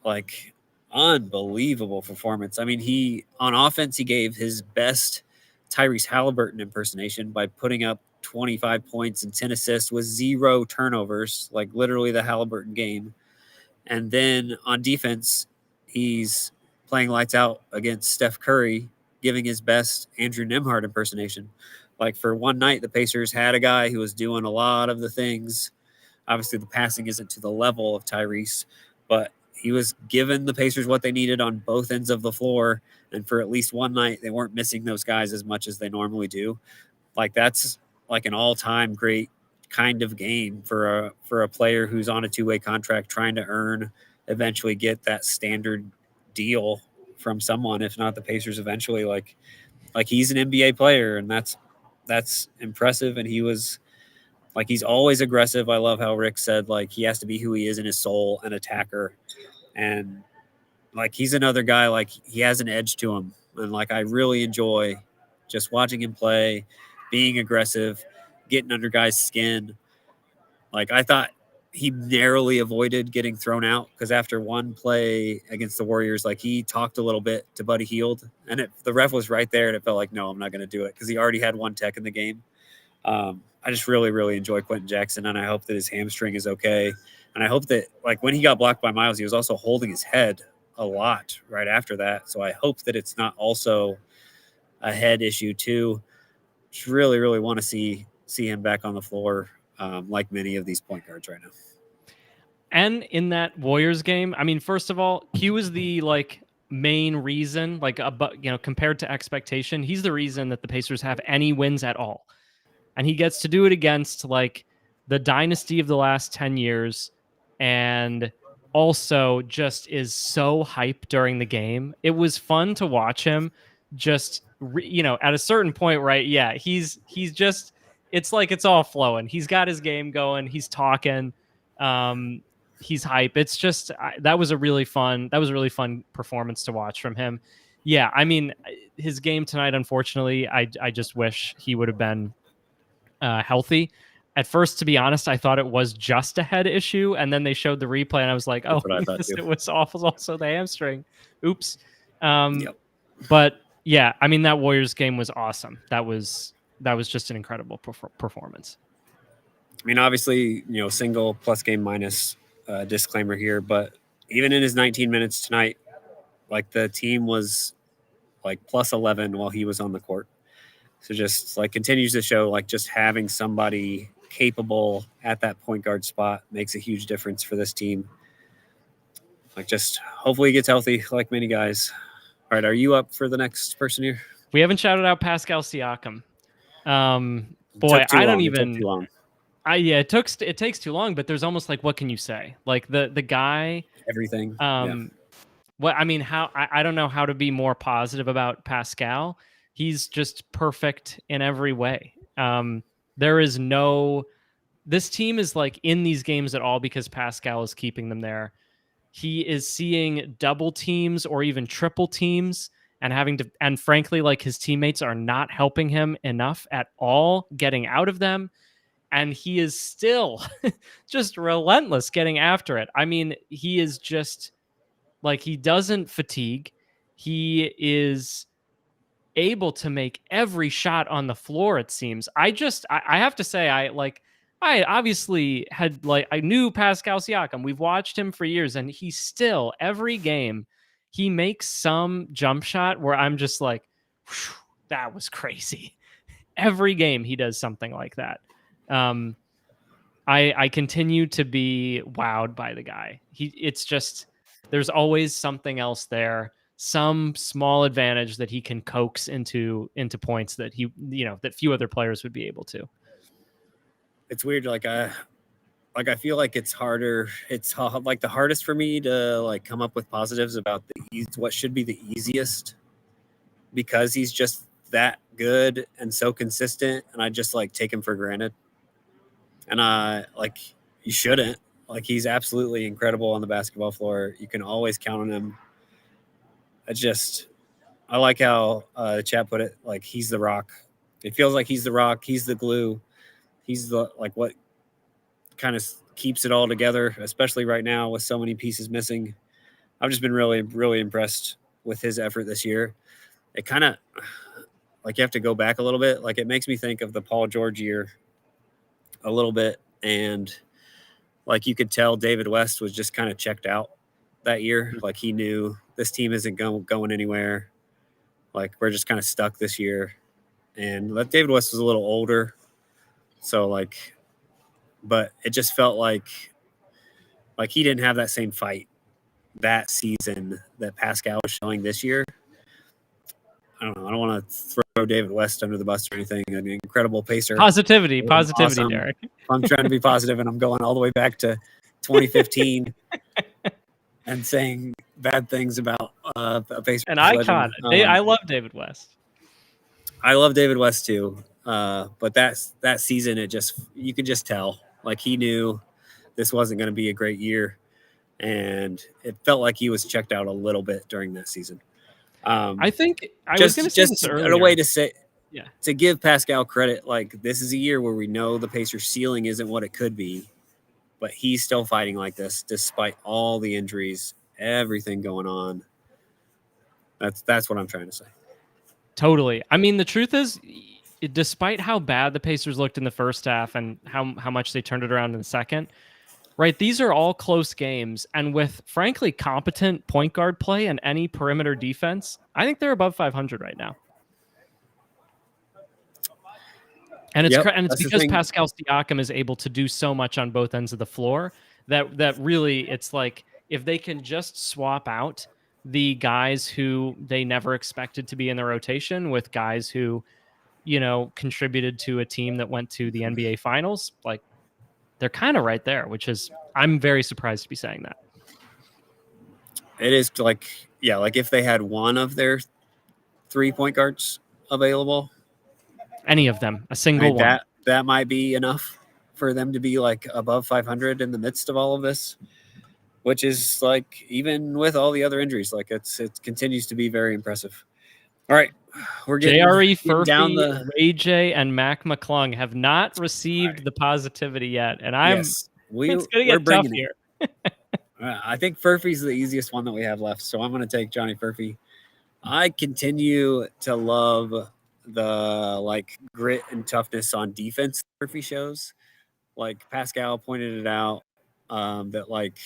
Speaker 1: Like, unbelievable performance. I mean, on offense, he gave his best Tyrese Halliburton impersonation by putting up 25 points and 10 assists with 0 turnovers, like literally the Halliburton game. And then on defense, he's playing lights out against Steph Curry, giving his best Andrew Nembhard impersonation. Like, for one night, the Pacers had a guy who was doing a lot of the things. Obviously, the passing isn't to the level of Tyrese, but he was giving the Pacers what they needed on both ends of the floor. And for at least one night, they weren't missing those guys as much as they normally do. Like, that's like an all-time great kind of game for a player who's on a 2-way contract, trying to eventually get that standard deal from someone, if not the Pacers eventually. Like he's an NBA player, and that's impressive. And he was, like, he's always aggressive. I love how Rick said, like, he has to be who he is in his soul, an attacker. And, like, he's another guy, like, he has an edge to him. And, like, I really enjoy just watching him play, being aggressive, getting under guys' skin. Like, I thought he narrowly avoided getting thrown out, because after one play against the Warriors, like, he talked a little bit to Buddy Hield, and the ref was right there, and it felt like, no, I'm not going to do it, because he already had one tech in the game. I just really, really enjoy Quentin Jackson, and I hope that his hamstring is okay. And I hope that, like, when he got blocked by Myles, he was also holding his head a lot right after that. So I hope that it's not also a head issue too. Just really, really want to see him back on the floor, like many of these point guards right now.
Speaker 2: And in that Warriors game, I mean, first of all, he was the, like, main reason, like, compared to expectation, he's the reason that the Pacers have any wins at all. And he gets to do it against, like, the dynasty of the last 10 years, and also just is so hyped during the game. It was fun to watch him just, at a certain point, right? Yeah, he's just, it's like it's all flowing. He's got his game going. He's talking. He's hype. It's just, that was a really fun performance to watch from him. Yeah, I mean, his game tonight, unfortunately, I just wish he would have been healthy. At first, to be honest, I thought it was just a head issue, and then they showed the replay, and I was like, "Oh, it was also the hamstring." Oops. But yeah, I mean, that Warriors game was awesome. That was just an incredible performance.
Speaker 1: I mean, obviously, single plus game minus disclaimer here, but even in his 19 minutes tonight, like, the team was like plus 11 while he was on the court. So just, like, continues to show, like, just having somebody capable at that point guard spot makes a huge difference for this team. Like, just hopefully he gets healthy like many guys. All right, are you up for the next person here?
Speaker 2: We haven't shouted out Pascal Siakam. Boy,
Speaker 1: Took too
Speaker 2: I don't
Speaker 1: long. It took
Speaker 2: even.
Speaker 1: too long.
Speaker 2: It takes too long, but there's almost like, what can you say? Like the guy.
Speaker 1: Everything.
Speaker 2: What I mean, how I don't know how to be more positive about Pascal. He's just perfect in every way. There is no. This team is like in these games at all because Pascal is keeping them there. He is seeing double teams or even triple teams and having to, and frankly, like his teammates are not helping him enough at all getting out of them. And he is still just relentless getting after it. I mean, he is just like, he doesn't fatigue. He is able to make every shot on the floor, it seems. I have to say, I obviously had, like, I knew Pascal Siakam. We've watched him for years, and he still, every game, he makes some jump shot where I'm just like, that was crazy. Every game he does something like that. I continue to be wowed by the guy. It's just, there's always something else there, some small advantage that he can coax into points that that few other players would be able to.
Speaker 1: It's weird. Like I feel like it's harder. It's like the hardest for me to like come up with positives about what should be the easiest, because he's just that good and so consistent, and I just like take him for granted. And like, you shouldn't. Like, he's absolutely incredible on the basketball floor. You can always count on him. I like how the chat put it. Like, he's the rock. It feels like he's the rock. He's the glue. He's the, like, what kind of keeps it all together, especially right now with so many pieces missing. I've just been really, really impressed with his effort this year. It kind of, like, you have to go back a little bit. Like, it makes me think of the Paul George year a little bit. And, like, you could tell David West was just kind of checked out that year. Like, he knew this team isn't going anywhere. Like, we're just kind of stuck this year. And David West was a little older. So, like, but it just felt like he didn't have that same fight that season that Pascal was showing this year. I don't know. I don't want to throw David West under the bus or anything. An incredible pacer.
Speaker 2: Positivity, awesome.
Speaker 1: Derek. I'm trying to be positive, and I'm going all the way back to 2015 and saying bad things about a pacer.
Speaker 2: An icon. I love David West.
Speaker 1: I love David West too. But that season, you could just tell, like, he knew this wasn't going to be a great year, and it felt like he was checked out a little bit during that season.
Speaker 2: I think I was going to say this earlier.
Speaker 1: A way to say,
Speaker 2: yeah,
Speaker 1: to give Pascal credit, like, this is a year where we know the Pacers' ceiling isn't what it could be, but he's still fighting like this despite all the injuries, everything going on. That's what I'm trying to say.
Speaker 2: Totally. I mean, the truth is, despite how bad the Pacers looked in the first half and how much they turned it around in the second, right? These are all close games. And with, frankly, competent point guard play and any perimeter defense, I think they're above 500 right now. And it's because Pascal Siakam is able to do so much on both ends of the floor that really, it's like, if they can just swap out the guys who they never expected to be in the rotation with guys who, contributed to a team that went to the NBA Finals, like, they're kind of right there, which is, I'm very surprised to be saying that.
Speaker 1: It is like, yeah, like if they had one of their 3 point guards available,
Speaker 2: any of them, a single one,
Speaker 1: that might be enough for them to be like above 500 in the midst of all of this, which is like, even with all the other injuries, like it continues to be very impressive. All right. We're getting
Speaker 2: JRE, Furphy,
Speaker 1: down
Speaker 2: Ray J, and Mac McClung have not received the positivity yet. And it's going to get tough here.
Speaker 1: I think Furphy's the easiest one that we have left. So I'm going to take Johnny Furphy. I continue to love the like grit and toughness on defense Furphy shows. Like Pascal pointed it out, that like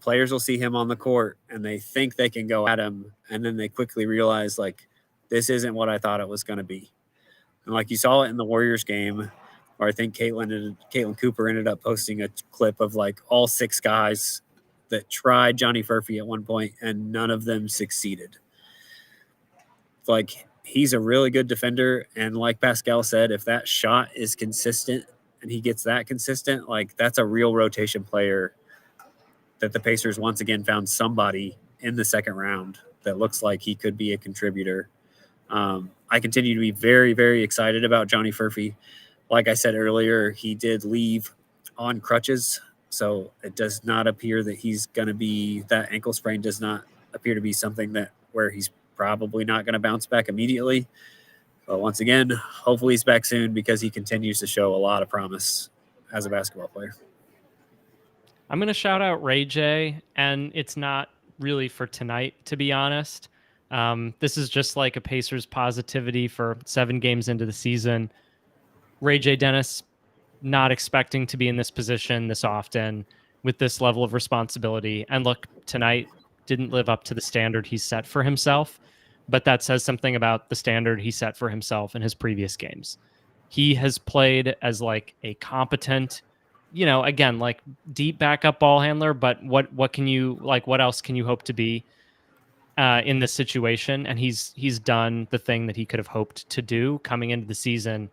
Speaker 1: players will see him on the court and they think they can go at him, and then they quickly realize, like, this isn't what I thought it was going to be. And like you saw it in the Warriors game or I think Caitlin Cooper ended up posting a clip of like all 6 guys that tried Johnny Furphy at one point and none of them succeeded. Like, he's a really good defender, and like Pascal said, if that shot is consistent and he gets that consistent, like, that's a real rotation player that the Pacers once again found somebody in the second round that looks like he could be a contributor. I continue to be very, very excited about Johnny Furphy. Like I said earlier, he did leave on crutches, so it does not appear that he's going to be, that ankle sprain does not appear to be something that where he's probably not going to bounce back immediately. But once again, hopefully he's back soon because he continues to show a lot of promise as a basketball player.
Speaker 2: I'm going to shout out Ray J, and it's not really for tonight, to be honest. This is just like a Pacers positivity for 7 games into the season. Ray J. Dennis, not expecting to be in this position this often with this level of responsibility. And look, tonight didn't live up to the standard he set for himself, but that says something about the standard he set for himself in his previous games. He has played as like a competent, again, like deep backup ball handler, but what can you, like, what else can you hope to be in this situation? And he's done the thing that he could have hoped to do coming into the season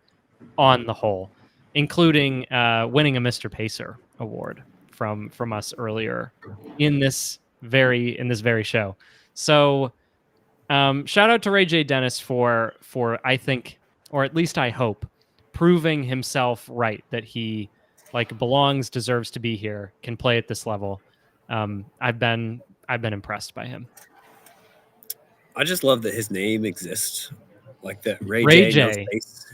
Speaker 2: on the whole, including winning a Mr. Pacer award from us earlier in this very show. So shout out to Ray J. Dennis for I think, or at least I hope, proving himself right, that he like belongs, deserves to be here, can play at this level. I've been impressed by him.
Speaker 1: I just love that his name exists, like that Ray J.
Speaker 2: J.
Speaker 1: No space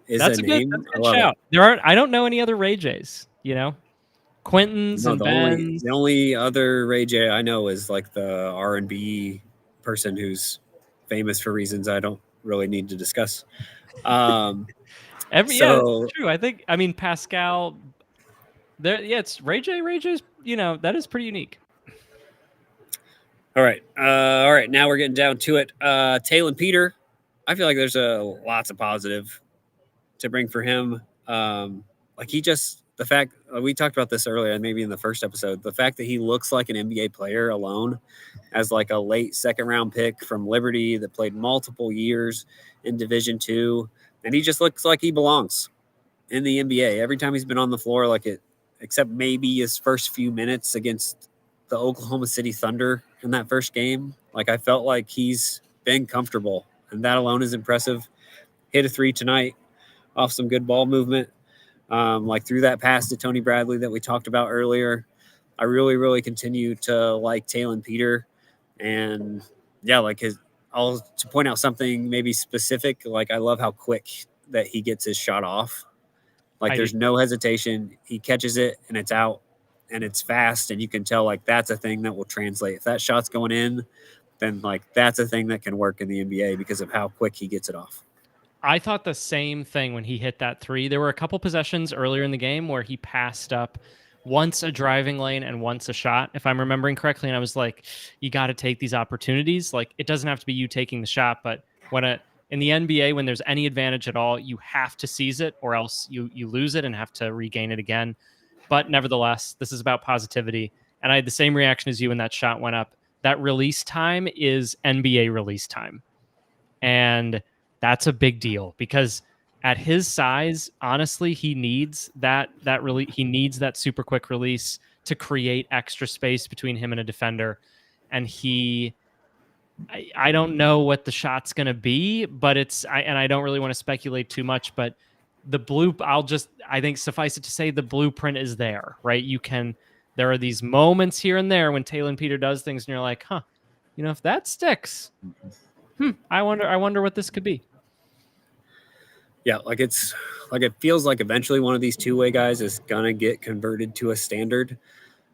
Speaker 1: is
Speaker 2: That's
Speaker 1: a
Speaker 2: a
Speaker 1: name.
Speaker 2: good
Speaker 1: I love
Speaker 2: shout.
Speaker 1: it.
Speaker 2: I don't know any other Ray J's, Quentin's and Ben's.
Speaker 1: The only other Ray J I know is like the R&B person who's famous for reasons I don't really need to discuss.
Speaker 2: Yeah, that's true. I mean Pascal. It's Ray J. Ray J's. That is pretty unique.
Speaker 1: All right. Now we're getting down to it. Taylor Peter, I feel like there's lots of positive to bring for him. The fact we talked about this earlier, maybe in the first episode, the fact that he looks like an NBA player alone, as like a late second round pick from Liberty that played multiple years in Division II, and he just looks like he belongs in the NBA every time he's been on the floor, except maybe his first few minutes against the Oklahoma City Thunder in that first game. Like, I felt like he's been comfortable, and that alone is impressive. Hit a 3 tonight off some good ball movement. Like through that pass to Tony Bradley that we talked about earlier. I really, really continue to like Taylor Peter. And yeah, to point out something maybe specific, like I love how quick that he gets his shot off. Like there's no hesitation. He catches it and it's out and it's fast. And you can tell like that's a thing that will translate. If that shot's going in, then like that's a thing that can work in the NBA because of how quick he gets it off.
Speaker 2: I thought the same thing when he hit that 3. There were a couple possessions earlier in the game where he passed up once a driving lane and once a shot, if I'm remembering correctly. And I was like, you got to take these opportunities. Like, it doesn't have to be you taking the shot, but in the NBA, when there's any advantage at all, you have to seize it or else you lose it and have to regain it again. But nevertheless, this is about positivity. And I had the same reaction as you when that shot went up. That release time is NBA release time. And that's a big deal because at his size, honestly, he needs that he needs that super quick release to create extra space between him and a defender. And I don't know what the shot's going to be, but I don't really want to speculate too much, but I think suffice it to say the blueprint is there, right? There are these moments here and there when Taylor Peter does things and you're like, if that sticks, I wonder what this could be.
Speaker 1: Yeah, it feels like eventually one of these two-way guys is gonna get converted to a standard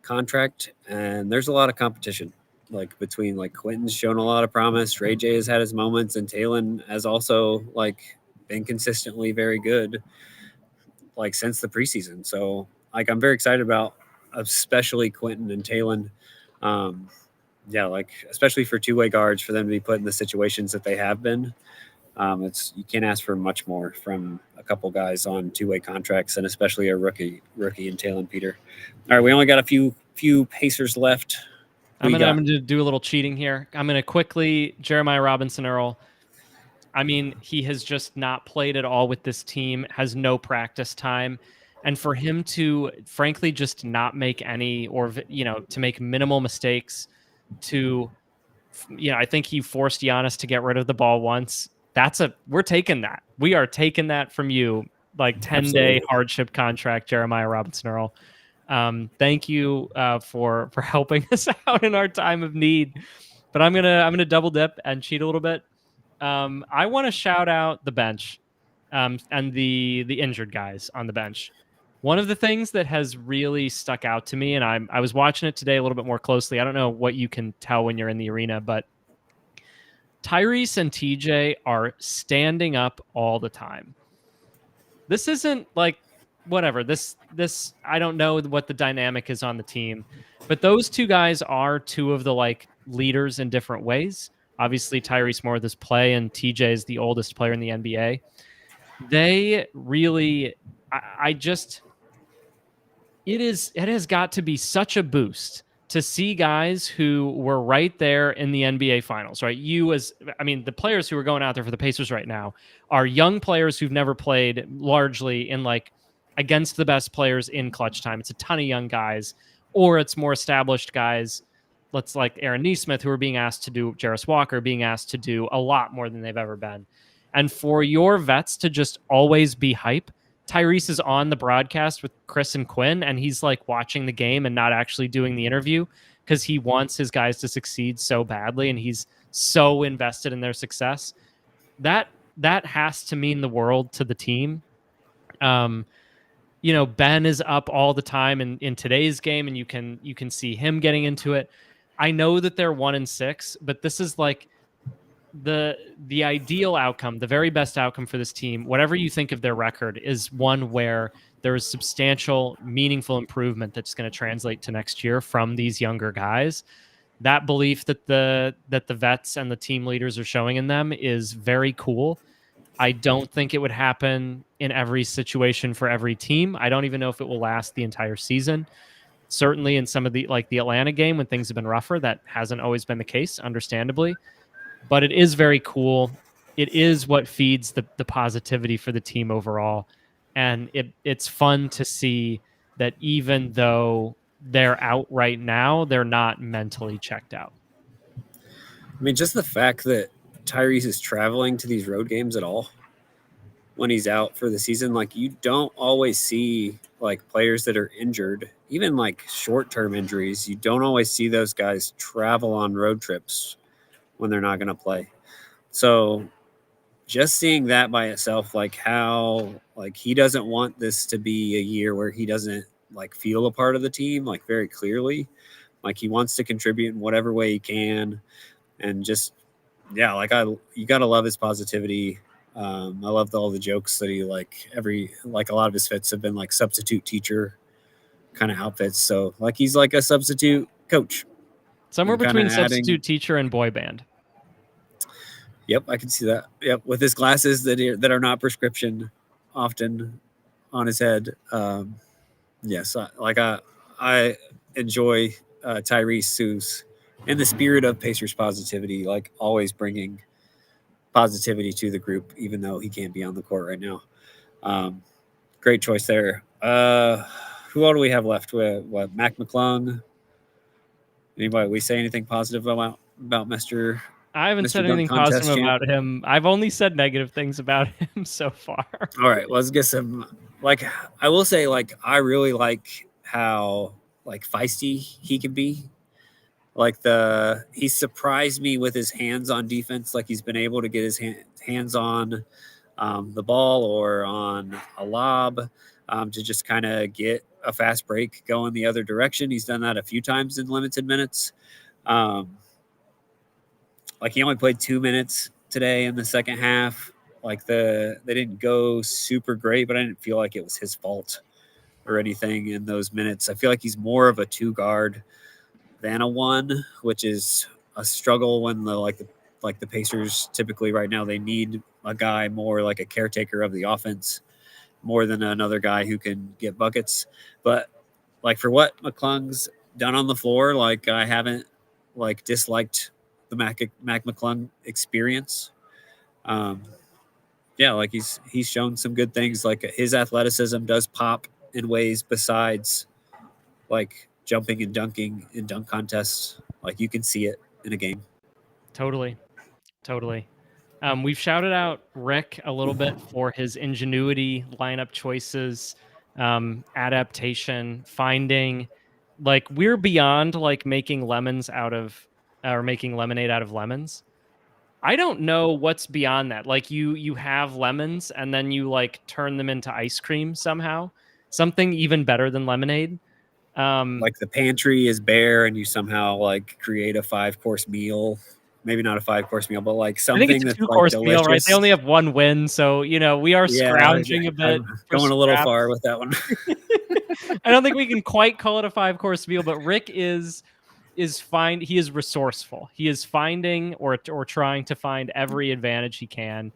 Speaker 1: contract, and there's a lot of competition. Like between like Quentin's shown a lot of promise, Ray J has had his moments, and Taylor has also like been consistently very good, like since the preseason. So like I'm very excited about especially Quentin and Taylor. Especially for two-way guards, for them to be put in the situations that they have been. It's you can't ask for much more from a couple guys on two-way contracts, and especially a rookie in Taylor and Peter. All right, we only got a few Pacers left.
Speaker 2: I'm gonna do a little cheating here. I'm gonna quickly Jeremiah Robinson Earl. I mean, he has just not played at all with this team, has no practice time. And for him to, frankly, just not make any or, to make minimal mistakes, I think he forced Giannis to get rid of the ball once. We're taking that. We are taking that from you, like 10-day hardship contract, Jeremiah Robinson Earl. Thank you for helping us out in our time of need. But I'm gonna double dip and cheat a little bit. I want to shout out the bench and the injured guys on the bench. One of the things that has really stuck out to me, and I was watching it today a little bit more closely. I don't know what you can tell when you're in the arena, but Tyrese and TJ are standing up all the time. This isn't like whatever. This I don't know what the dynamic is on the team, but those two guys are two of the like leaders in different ways. Obviously, Tyrese more this play, and TJ is the oldest player in the NBA. They really, it has got to be such a boost to see guys who were right there in the NBA finals, right? The players who are going out there for the Pacers right now are young players who've never played largely in like against the best players in clutch time. It's a ton of young guys, or it's more established guys. Let's like Aaron Nesmith, who are being asked to do, Jarris Walker being asked to do a lot more than they've ever been. And for your vets to just always be hype, Tyrese is on the broadcast with Chris and Quinn, and he's like watching the game and not actually doing the interview because he wants his guys to succeed so badly, and he's so invested in their success. That has to mean the world to the team. Ben is up all the time in today's game, and you can see him getting into it. I know that they're 1-6, but this is like the ideal outcome, the very best outcome for this team, whatever you think of their record, is one where there is substantial, meaningful improvement that's going to translate to next year from these younger guys. That belief that the vets and the team leaders are showing in them is very cool. I don't think it would happen in every situation for every team. I don't even know if it will last the entire season. Certainly in some of the Atlanta game when things have been rougher, that hasn't always been the case, understandably. But it is very cool. It is what feeds the positivity for the team overall. And it's fun to see that even though they're out right now, they're not mentally checked out.
Speaker 1: I mean, just the fact that Tyrese is traveling to these road games at all when he's out for the season, like you don't always see like players that are injured, even like short-term injuries. You don't always see those guys travel on road trips when they're not going to play. So just seeing that by itself, like how like he doesn't want this to be a year where he doesn't like feel a part of the team, like very clearly, like he wants to contribute in whatever way he can. And just, yeah, like you got to love his positivity. I love all the jokes that he a lot of his fits have been like substitute teacher kind of outfits. So like, he's like a substitute coach.
Speaker 2: Somewhere between substitute teacher and boy band.
Speaker 1: Yep, I can see that. Yep, with his glasses that are not prescription, often on his head. Yes, I enjoy Tyrese, who's in the spirit of Pacers positivity, like always bringing positivity to the group, even though he can't be on the court right now. Great choice there. Who all do we have left? What Mac McClung? Anybody? We say anything positive about Mr.
Speaker 2: I haven't said anything positive about him. I've only said negative things about him so far.
Speaker 1: All right, let's get some. Like, I will say, like, I really like how like feisty he can be. Like he surprised me with his hands on defense. Like he's been able to get his hands on the ball or on a lob to just kind of get a fast break going the other direction. He's done that a few times in limited minutes. Like he only played 2 minutes today in the second half. Like they didn't go super great, but I didn't feel like it was his fault or anything in those minutes. I feel like he's more of a 2 guard than a 1, which is a struggle when the like the Pacers typically right now, they need a guy more like a caretaker of the offense more than another guy who can get buckets. But like for what McClung's done on the floor, like I haven't like disliked the Mac McClung experience. Yeah, like he's shown some good things. Like his athleticism does pop in ways besides like jumping and dunking in dunk contests. Like you can see it in a game.
Speaker 2: Totally. We've shouted out Rick a little bit for his ingenuity, lineup choices, adaptation, finding. Like we're beyond like making lemons out of or making lemonade out of lemons. I don't know what's beyond that. Like you have lemons and then you like turn them into ice cream somehow. Something even better than lemonade.
Speaker 1: Like the pantry is bare and you somehow like create a 5-course meal. Maybe not a 5-course meal, but like
Speaker 2: I
Speaker 1: something
Speaker 2: think it's a
Speaker 1: that's like
Speaker 2: 2-course
Speaker 1: delicious.
Speaker 2: meal, right? They only have one win, so we are scrounging a bit.
Speaker 1: I'm going a little far with that one.
Speaker 2: I don't think we can quite call it a 5-course meal, but Rick is fine. He is resourceful. He is finding or trying to find every advantage he can.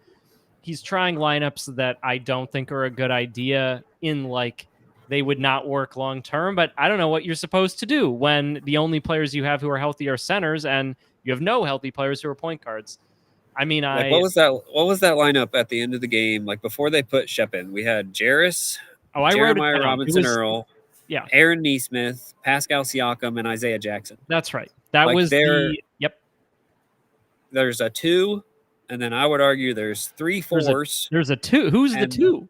Speaker 2: He's trying lineups that I don't think are a good idea in like they would not work long term, but I don't know what you're supposed to do when the only players you have who are healthy are centers and you have no healthy players who are point guards. I mean,
Speaker 1: like what was that lineup at the end of the game? Like before they put Shep in, we had Jarris,
Speaker 2: I wrote it
Speaker 1: Jeremiah
Speaker 2: down.
Speaker 1: Robinson Earl,
Speaker 2: yeah,
Speaker 1: Aaron Nesmith, Pascal Siakam, and Isaiah Jackson.
Speaker 2: That's right. That
Speaker 1: like
Speaker 2: was yep.
Speaker 1: There's a 2, and then I would argue there's 3 4s.
Speaker 2: There's a 2. Who's the 2?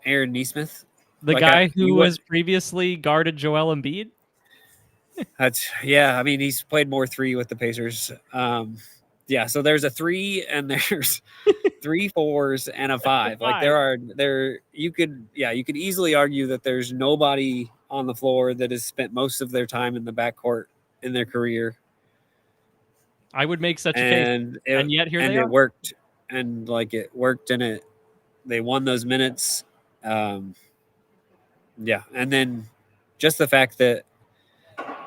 Speaker 1: Aaron Nesmith.
Speaker 2: The
Speaker 1: like
Speaker 2: guy who was previously guarded Joel Embiid?
Speaker 1: I mean, he's played more 3 with the Pacers. Yeah, so there's a 3 and there's 3 4s and a 5. Like you could easily argue that there's nobody on the floor that has spent most of their time in the backcourt in their career.
Speaker 2: I would make such a case. And yet here they are.
Speaker 1: It worked. And like it worked and they won those minutes. Yeah, and then just the fact that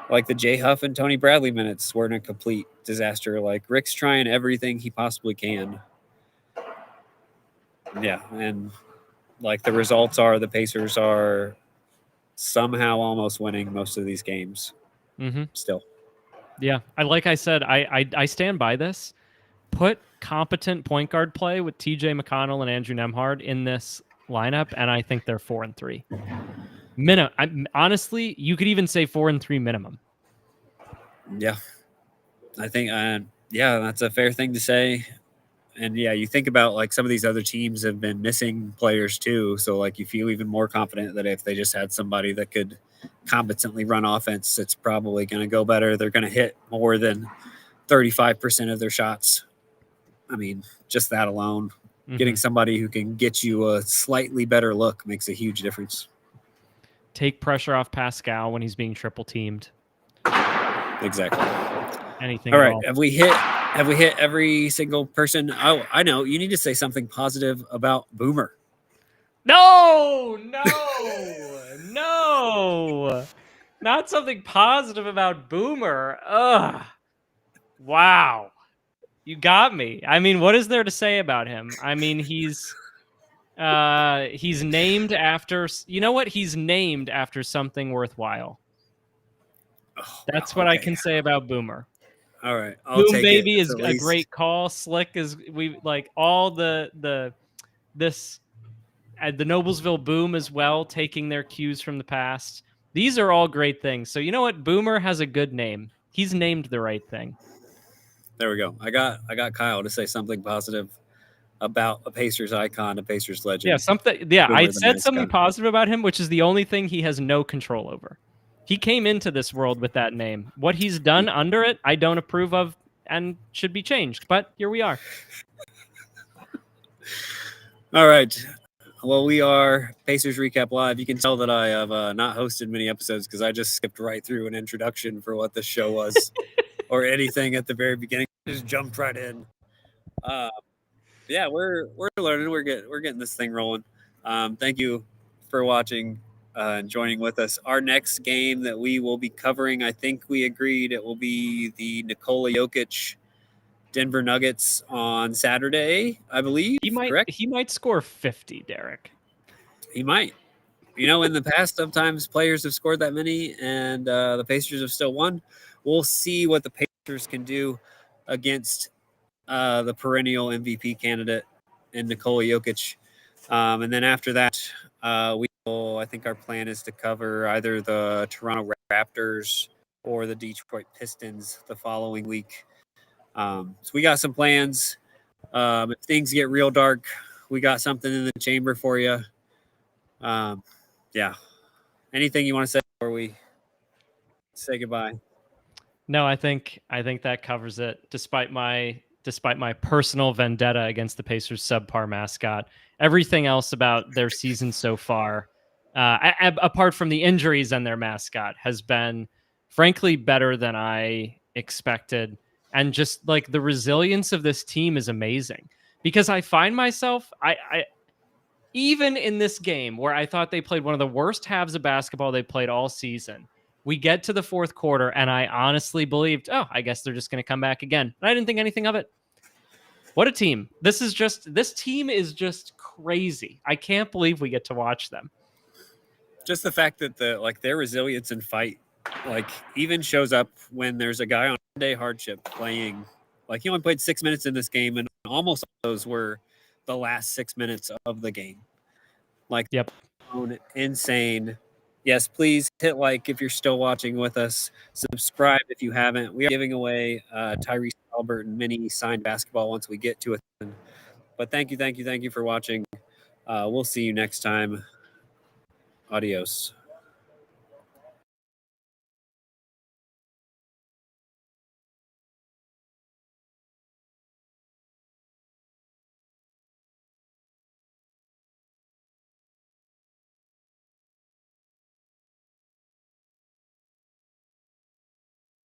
Speaker 1: like the Jay Huff and Tony Bradley minutes weren't a complete disaster. Like Rick's trying everything he possibly can. Yeah, and like the results are the Pacers are somehow almost winning most of these games. Still.
Speaker 2: Yeah, like I said, I stand by this. Put competent point guard play with TJ McConnell and Andrew Nembhard in this lineup, and I think they're 4-3. Honestly, you could even say 4-3 minimum.
Speaker 1: Yeah, I think that's a fair thing to say. And yeah, you think about like some of these other teams have been missing players too, so like you feel even more confident that if they just had somebody that could competently run offense, it's probably going to go better. They're going to hit more than 35% of their shots. I mean, just that alone, getting somebody who can get you a slightly better look makes a huge difference.
Speaker 2: Take pressure off Pascal when he's being triple teamed.
Speaker 1: Exactly.
Speaker 2: Anything.
Speaker 1: All right. Have we hit every single person? Oh, I know. You need to say something positive about Boomer.
Speaker 2: No. Not something positive about Boomer. Ugh. Wow. You got me. I mean, what is there to say about him? I mean, he's named after, you know what? He's named after something worthwhile. That's what I can say about Boomer.
Speaker 1: All right.
Speaker 2: Boom Baby is a great call. Slick is all the Noblesville Boom as well, taking their cues from the past. These are all great things. So you know what? Boomer has a good name. He's named the right thing.
Speaker 1: There we go. I got Kyle to say something positive about a Pacers icon, a Pacers legend.
Speaker 2: Yeah, something. Yeah, I said something positive about him, which is the only thing he has no control over. He came into this world with that name. What he's done under it, I don't approve of and should be changed. But here we are.
Speaker 1: All right. Well, we are Pacers Recap Live. You can tell that I have not hosted many episodes because I just skipped right through an introduction for what this show was or anything at the very beginning. Just jumped right in. Yeah, we're learning. We're getting this thing rolling. Thank you for watching and joining with us. Our next game that we will be covering, I think we agreed it will be the Nikola Jokic Denver Nuggets on Saturday, I believe. Correct?
Speaker 2: He might score 50, Derek.
Speaker 1: He might. In the past, sometimes players have scored that many, and the Pacers have still won. We'll see what the Pacers can do against the perennial MVP candidate in Nikola Jokic. And then after that, I think our plan is to cover either the Toronto Raptors or the Detroit Pistons the following week. So we got some plans. If things get real dark, we got something in the chamber for you. Yeah. Anything you want to say before we say goodbye?
Speaker 2: No, I think that covers it. Despite my personal vendetta against the Pacers' subpar mascot, everything else about their season so far, apart from the injuries and their mascot, has been frankly better than I expected. And just like the resilience of this team is amazing, because I find myself, I even in this game where I thought they played one of the worst halves of basketball they played all season, we get to the fourth quarter, and I honestly believed, I guess they're just going to come back again. And I didn't think anything of it. What a team. This team is just crazy. I can't believe we get to watch them.
Speaker 1: Just the fact that their resilience and fight, even shows up when there's a guy on day hardship playing. He only played 6 minutes in this game, and almost all those were the last 6 minutes of the game.
Speaker 2: Yep.
Speaker 1: Insane. Yes, please hit like if you're still watching with us. Subscribe if you haven't. We are giving away Tyrese Halliburton mini signed basketball once we get to it. But thank you for watching. We'll see you next time. Adios.